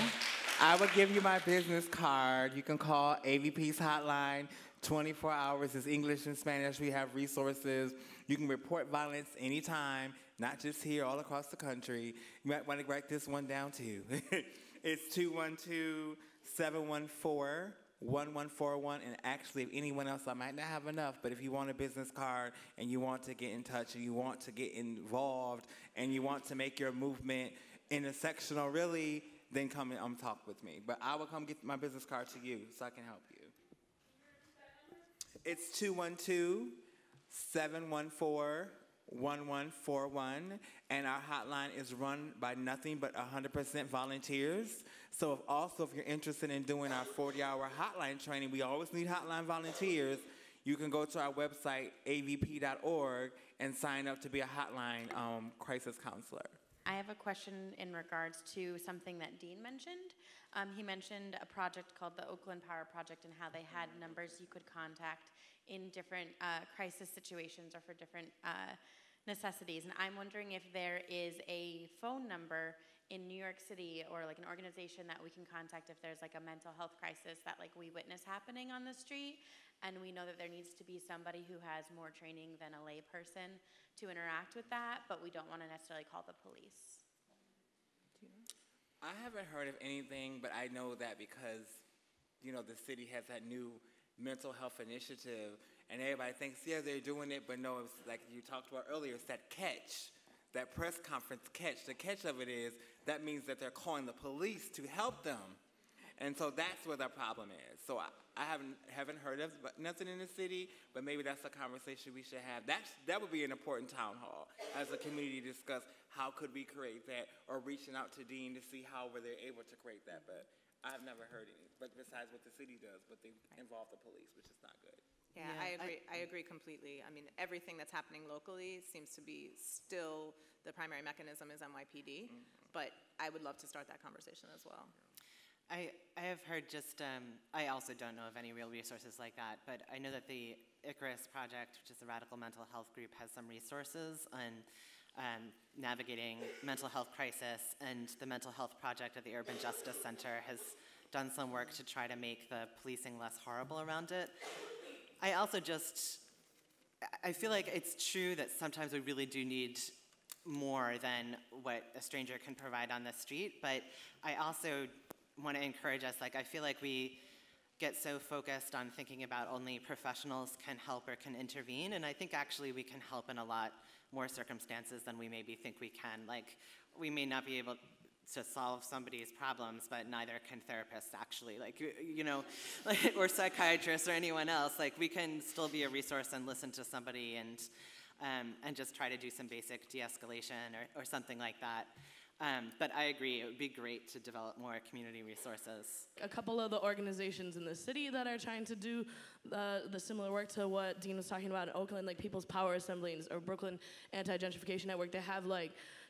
I will give you my business card. You can call AVP's hotline. 24 hours is English and Spanish. We have resources. You can report violence anytime, not just here, all across the country. You might want to write this one down too. It's 212-714-1141, and actually, if anyone else, I might not have enough, but if you want a business card and you want to get in touch and you want to get involved and you want to make your movement intersectional, really, then come and talk with me. But I will come get my business card to you so I can help you. It's 1141, and our hotline is run by nothing but 100% volunteers. So if you're interested in doing our 40-hour hotline training, we always need hotline volunteers. You can go to our website, avp.org, and sign up to be a hotline crisis counselor. I have a question in regards to something that Dean mentioned. He mentioned a project called the Oakland Power Project and how they had numbers you could contact in different crisis situations or for different necessities. And I'm wondering if there is a phone number in New York City or like an organization that we can contact if there's like a mental health crisis that like we witness happening on the street, and we know that there needs to be somebody who has more training than a lay person to interact with that, but we don't want to necessarily call the police. I haven't heard of anything, but I know that because, the city has that new mental health initiative, and everybody thinks, yeah, they're doing it, but no, it's like you talked about earlier, it's that catch, that press conference catch. The catch of it is that means that they're calling the police to help them. And so that's where the problem is. So I haven't heard of nothing in the city, but maybe that's a conversation we should have. That would be an important town hall as a community to discuss how could we create that, or reaching out to Dean to see how were they able to create that. But I've never heard any, but besides what the city does, but they involve the police, which is not good. Yeah, I agree completely. I mean, everything that's happening locally seems to be still the primary mechanism is NYPD, but I would love to start that conversation as well. I have heard I also don't know of any real resources like that, but I know that the Icarus Project, which is a radical mental health group, has some resources on navigating mental health crisis, and the Mental Health Project at the Urban Justice Center has done some work to try to make the policing less horrible around it. I also I feel like it's true that sometimes we really do need more than what a stranger can provide on the street, but I also want to encourage us, I feel like we get so focused on thinking about only professionals can help or can intervene, and I think actually we can help in a lot more circumstances than we maybe think we can. We may not be able to solve somebody's problems, but neither can therapists actually, or psychiatrists or anyone else. We can still be a resource and listen to somebody and just try to do some basic de-escalation or something like that. But I agree, it would be great to develop more community resources. A couple of the organizations in the city that are trying to do the similar work to what Dean was talking about in Oakland, like People's Power Assemblies or Brooklyn Anti-Gentrification Network, they have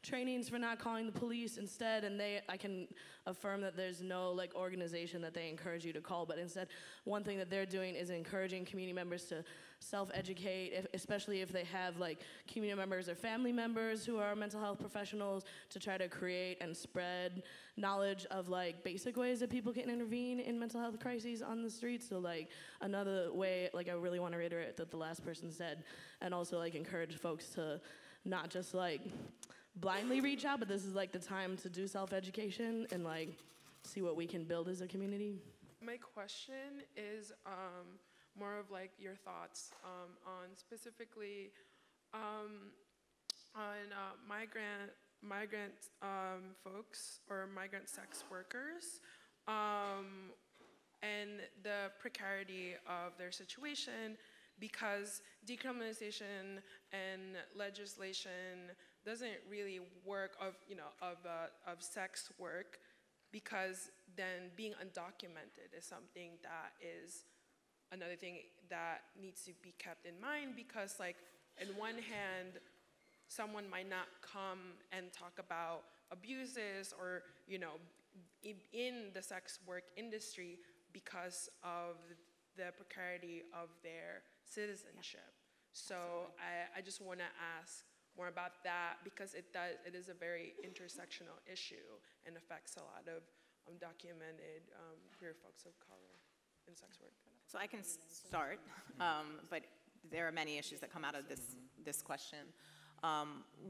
trainings for not calling the police instead, and I can affirm that there's no organization that they encourage you to call, but instead one thing that they're doing is encouraging community members to self-educate, especially if they have community members or family members who are mental health professionals, to try to create and spread knowledge of basic ways that people can intervene in mental health crises on the streets. So another way, I really want to reiterate that the last person said, and also encourage folks to not just blindly reach out, but this is the time to do self-education and see what we can build as a community. My question is more of your thoughts on specifically on migrant folks or migrant sex workers and the precarity of their situation, because decriminalization and legislation doesn't really work of sex work, because then being undocumented is something that is another thing that needs to be kept in mind, because in one hand, someone might not come and talk about abuses or in the sex work industry because of the precarity of their citizenship. So I just want to ask more about that, because it is a very intersectional issue and affects a lot of undocumented queer folks of color in sex work. So I can start, but there are many issues that come out of this question.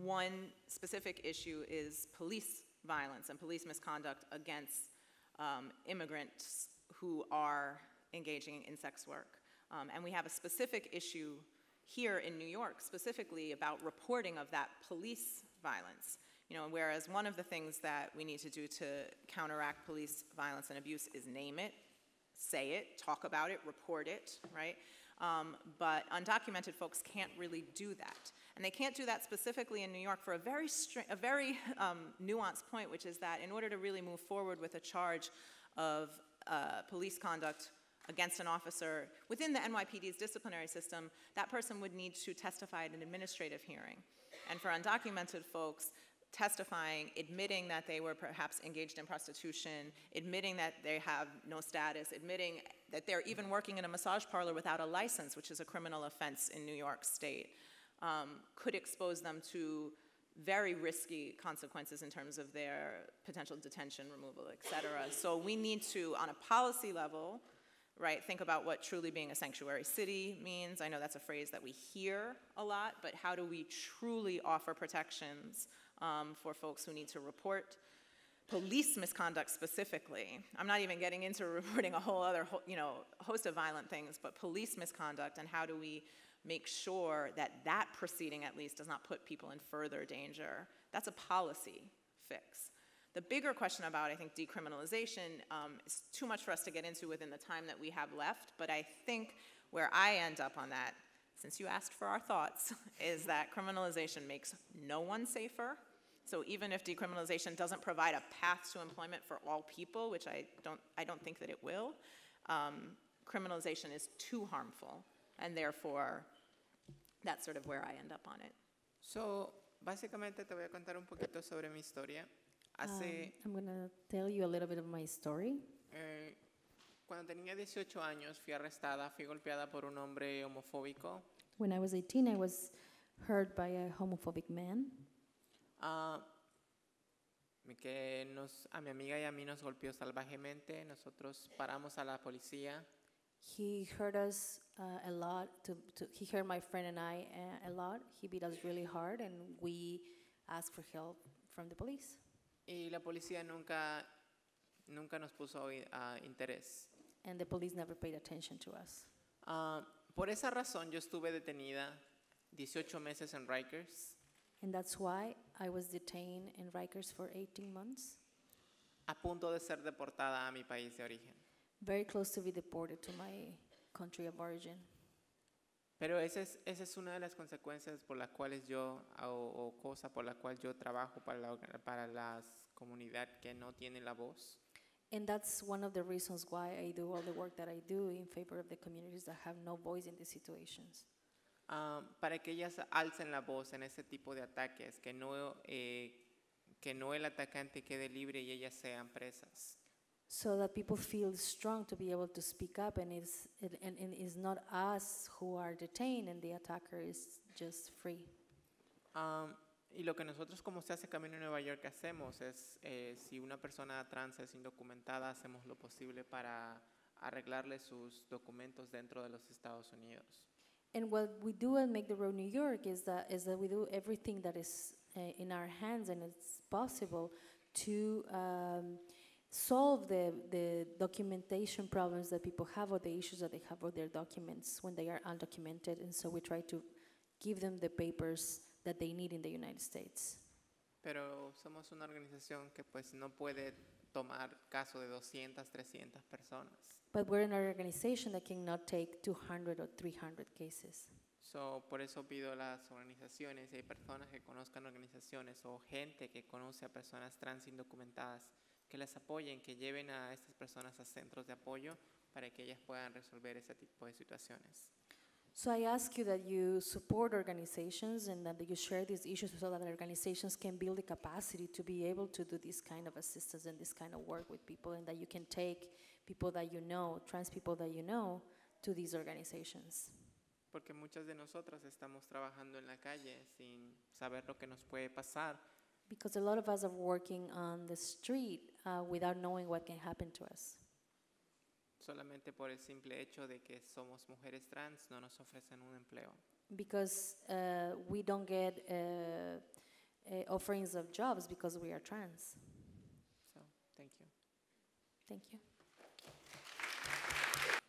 One specific issue is police violence and police misconduct against immigrants who are engaging in sex work. And we have a specific issue here in New York, specifically about reporting of that police violence. Whereas one of the things that we need to do to counteract police violence and abuse is name it, say it, talk about it, report it, right? But undocumented folks can't really do that. And they can't do that specifically in New York for a very nuanced point, which is that in order to really move forward with a charge of police conduct against an officer within the NYPD's disciplinary system, that person would need to testify at an administrative hearing. And for undocumented folks, testifying, admitting that they were perhaps engaged in prostitution, admitting that they have no status, admitting that they're even working in a massage parlor without a license, which is a criminal offense in New York State, could expose them to very risky consequences in terms of their potential detention, removal, et cetera. So we need to, on a policy level, right, think about what truly being a sanctuary city means. I know that's a phrase that we hear a lot, but how do we truly offer protections for folks who need to report police misconduct specifically? I'm not even getting into reporting a whole other host of violent things, but police misconduct, and how do we make sure that that proceeding at least does not put people in further danger? That's a policy fix. The bigger question about, I think, decriminalization is too much for us to get into within the time that we have left, but I think where I end up on that, since you asked for our thoughts, is that criminalization makes no one safer. So even if decriminalization doesn't provide a path to employment for all people, which I don't think that it will, criminalization is too harmful, and therefore that's sort of where I end up on it. So, básicamente te voy a contar un poquito sobre mi historia. I'm going to tell you a little bit of my story. Cuando tenía 18 años fui arrestada, fui golpeada por un hombre homofóbico. When I was 18, I was hurt by a homophobic man. Que a mi amiga y a mí nos golpeó salvajemente. Nosotros paramos a la policía. He hurt us a lot. He hurt my friend and I a lot. He beat us really hard, and we asked for help from the police. Y la policía nunca nos puso interés. And the police never paid attention to us. Por esa razón yo estuve detenida 18 meses en Rikers. And that's why I was detained in Rikers for 18 months. A punto de ser deportada a mi país de origen. Very close to be deported to my country of origin. Pero esa es una de las consecuencias por las cuales o cosa por la cual yo trabajo para la comunidad que no tiene la voz. And that's one of the reasons why I do all the work that I do in favor of the communities that have no voice in these situations. Para que ellas alcen la voz en ese tipo de ataques, que no el atacante quede libre y ellas sean presas. So that people feel strong to be able to speak up, and it's not us who are detained and the attacker is just free. Y lo que nosotros como Se Hace Camino en Nueva York hacemos es, si una persona trans es indocumentada, hacemos lo posible para arreglarle sus documentos dentro de los Estados Unidos. And what we do at Make the Road New York is that we do everything that is in our hands and it's possible to solve the documentation problems that people have, or the issues that they have with their documents when they are undocumented. And so we try to give them the papers that they need in the United States. Pero somos una organización que pues no puede tomar caso de 200, 300 personas. But we're an organization that cannot take 200 or 300 cases. So, por eso pido a las organizaciones, y hay personas que conozcan organizaciones o gente que conoce a personas trans indocumentadas, que las apoyen, que lleven a estas personas a centros de apoyo para que ellas puedan resolver ese tipo de situaciones. So I ask you that you support organizations and that you share these issues so that organizations can build the capacity to be able to do this kind of assistance and this kind of work with people, and that you can take people that you know, trans people that you know, to these organizations. Porque muchas de nosotras estamos trabajando en la calle sin saber lo que nos puede pasar. Because a lot of us are working on the street without knowing what can happen to us. Solamente por el simple hecho de que somos mujeres trans no nos ofrecen un empleo. Because we don't get offerings of jobs because we are trans. So, thank you. Thank you.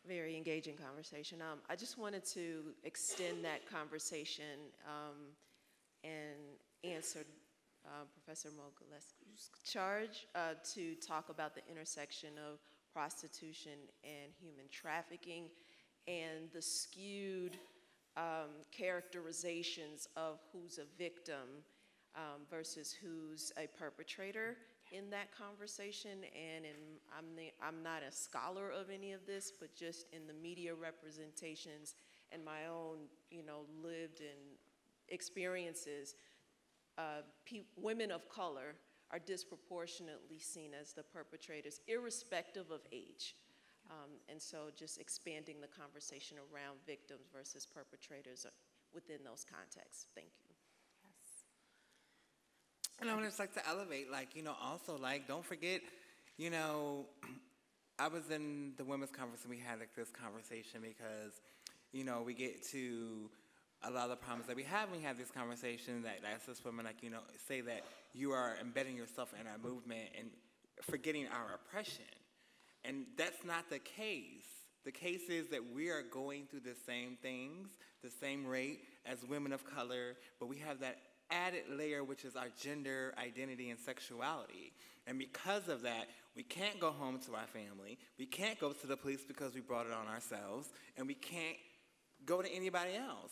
Very engaging conversation. I just wanted to extend that conversation and answer Professor Mogulescu's charge to talk about the intersection of prostitution and human trafficking and the skewed characterizations of who's a victim versus who's a perpetrator in that conversation. And I'm not a scholar of any of this, but just in the media representations and my own, lived in experiences, women of color are disproportionately seen as the perpetrators, irrespective of age. And so just expanding the conversation around victims versus perpetrators within those contexts. Thank you. Yes. And I would just like to elevate, also, don't forget, I was in the women's conference and we had this conversation because, we get to a lot of the problems that we have when we have this conversation that as us women, say that you are embedding yourself in our movement and forgetting our oppression. And that's not the case. The case is that we are going through the same things, the same rate as women of color, but we have that added layer, which is our gender identity and sexuality. And because of that, we can't go home to our family. We can't go to the police because we brought it on ourselves. And we can't go to anybody else.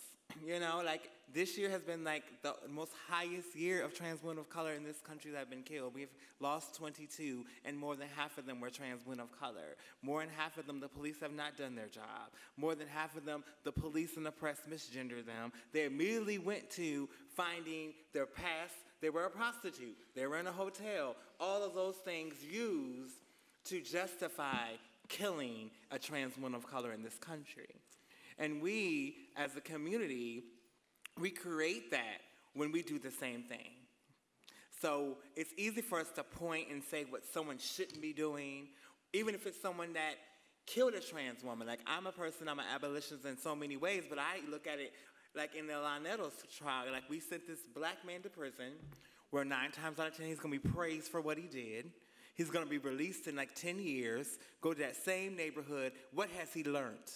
This year has been the most highest year of trans women of color in this country that have been killed. We've lost 22, and more than half of them were trans women of color. More than half of them, the police have not done their job. More than half of them, the police and the press misgendered them. They immediately went to finding their past. They were a prostitute. They were in a hotel. All of those things used to justify killing a trans woman of color in this country. And we, as a community, we create that when we do the same thing. So it's easy for us to point and say what someone shouldn't be doing, even if it's someone that killed a trans woman. I'm a person, I'm an abolitionist in so many ways, but I look at it in the LaLa trial. We sent this black man to prison where 9 times out of 10 he's going to be praised for what he did. He's going to be released in 10 years, go to that same neighborhood. What has he learned?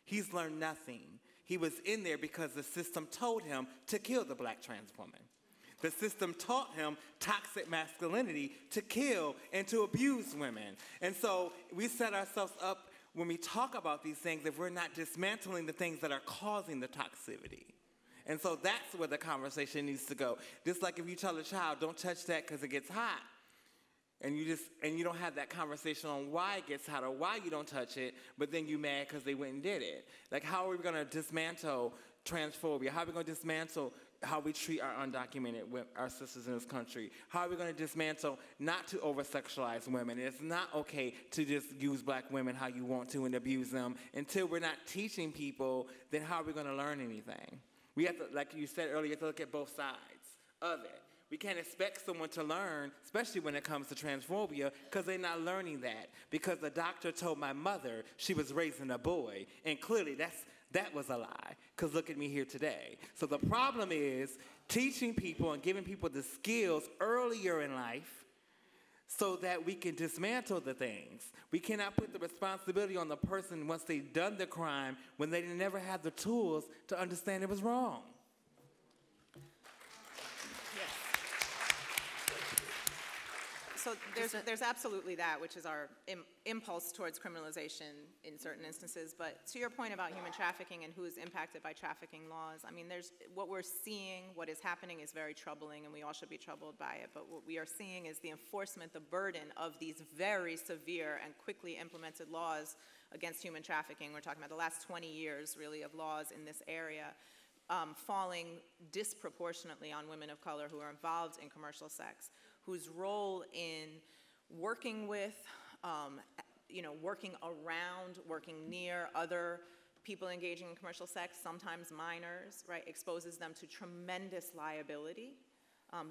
He's learned nothing. He was in there because the system told him to kill the black trans woman. The system taught him toxic masculinity to kill and to abuse women. And so we set ourselves up when we talk about these things if we're not dismantling the things that are causing the toxicity. And so that's where the conversation needs to go. Just like if you tell a child, don't touch that because it gets hot. And you don't have that conversation on why it gets hot or why you don't touch it, but then you mad because they went and did it. How are we going to dismantle transphobia? How are we going to dismantle how we treat our undocumented our sisters in this country? How are we going to dismantle not to over-sexualize women? It's not okay to just use black women how you want to and abuse them. Until we're not teaching people, then how are we going to learn anything? We have to, like you said earlier, you have to look at both sides of it. We can't expect someone to learn, especially when it comes to transphobia, because they're not learning that. Because the doctor told my mother she was raising a boy, and clearly that was a lie, because look at me here today. So the problem is teaching people and giving people the skills earlier in life so that we can dismantle the things. We cannot put the responsibility on the person once they've done the crime when they never had the tools to understand it was wrong. So there's absolutely that, which is our impulse towards criminalization in certain instances. But to your point about human trafficking and who is impacted by trafficking laws, what we're seeing, what is happening is very troubling, and we all should be troubled by it. But what we are seeing is the enforcement, the burden of these very severe and quickly implemented laws against human trafficking. We're talking about the last 20 years, really, of laws in this area. Falling disproportionately on women of color who are involved in commercial sex, whose role in working with, working around, working near other people engaging in commercial sex, sometimes minors, right, exposes them to tremendous liability.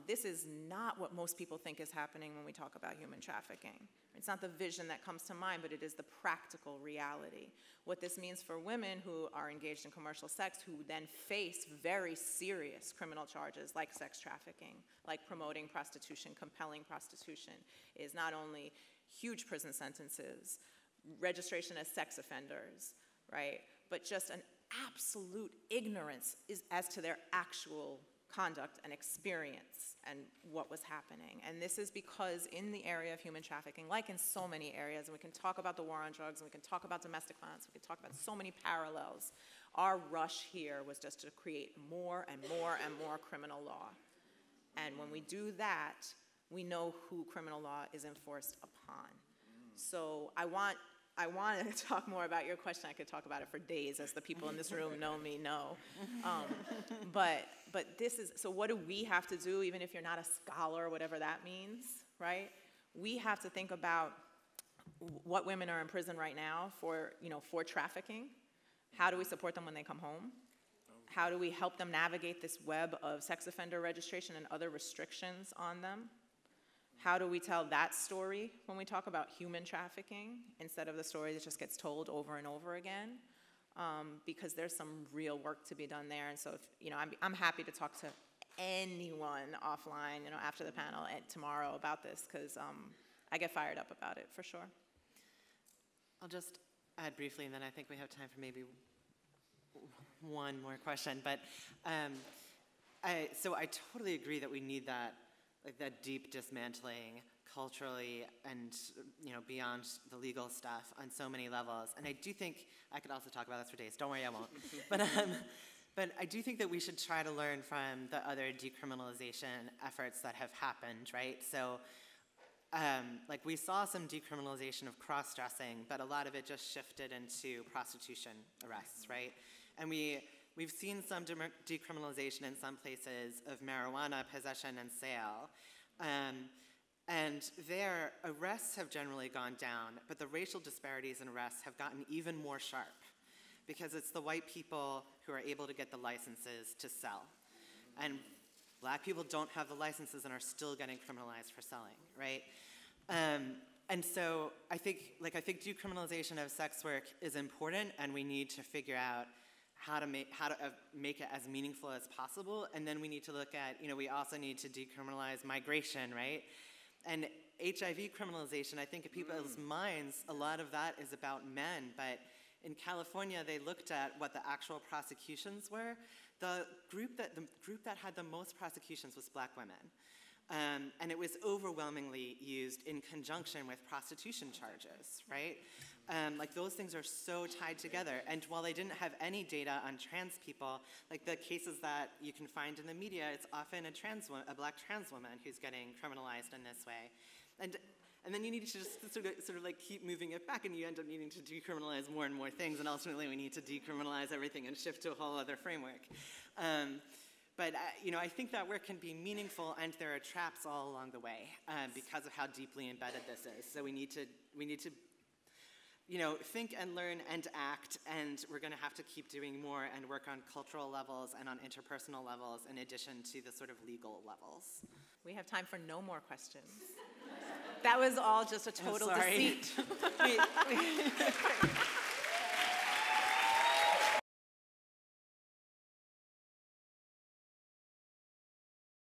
This is not what most people think is happening when we talk about human trafficking. It's not the vision that comes to mind, but it is the practical reality. What this means for women who are engaged in commercial sex, who then face very serious criminal charges like sex trafficking, like promoting prostitution, compelling prostitution, is not only huge prison sentences, registration as sex offenders, right, but just an absolute ignorance as to their actual conduct and experience and what was happening. And this is because in the area of human trafficking, like in so many areas, and we can talk about the war on drugs, and we can talk about domestic violence, we can talk about so many parallels, our rush here was just to create more and more and more criminal law. And when we do that, we know who criminal law is enforced upon. So I want to talk more about your question. I could talk about it for days, as the people in this room know me know. But this is, so what do we have to do, even if you're not a scholar, whatever that means, right? We have to think about what women are in prison right now for, for trafficking. How do we support them when they come home? How do we help them navigate this web of sex offender registration and other restrictions on them? How do we tell that story when we talk about human trafficking instead of the story that just gets told over and over again? Because there's some real work to be done there. And so, if, I'm happy to talk to anyone offline, after the panel and tomorrow about this, because I get fired up about it for sure. I'll just add briefly, and then I think we have time for maybe one more question. But so I totally agree that we need that. Like that deep dismantling culturally and beyond the legal stuff on so many levels. And I do think, I could also talk about this for days, don't worry, I won't. But I do think that we should try to learn from the other decriminalization efforts that have happened, right? So like we saw some decriminalization of cross-dressing, but a lot of it just shifted into prostitution arrests, right? And we've seen some decriminalization in some places of marijuana possession and sale. And their arrests have generally gone down, but the racial disparities in arrests have gotten even more sharp because it's the white people who are able to get the licenses to sell. And black people don't have the licenses and are still getting criminalized for selling, right? And so I think decriminalization of sex work is important, and we need to figure out how to make it as meaningful as possible. And then we need to look at, we also need to decriminalize migration, right? And HIV criminalization, I think in people's minds, a lot of that is about men, but in California, they looked at what the actual prosecutions were. The group that had the most prosecutions was black women. And it was overwhelmingly used in conjunction with prostitution charges, right? Like those things are so tied together. And while they didn't have any data on trans people, like the cases that you can find in the media, it's often a black trans woman who's getting criminalized in this way. And then you need to just sort of like keep moving it back, and you end up needing to decriminalize more and more things, and ultimately we need to decriminalize everything and shift to a whole other framework. But I think that work can be meaningful, and there are traps all along the way because of how deeply embedded this is. So we need to think and learn and act, and we're going to have to keep doing more and work on cultural levels and on interpersonal levels in addition to the sort of legal levels. We have time for no more questions. That was all just a total deceit.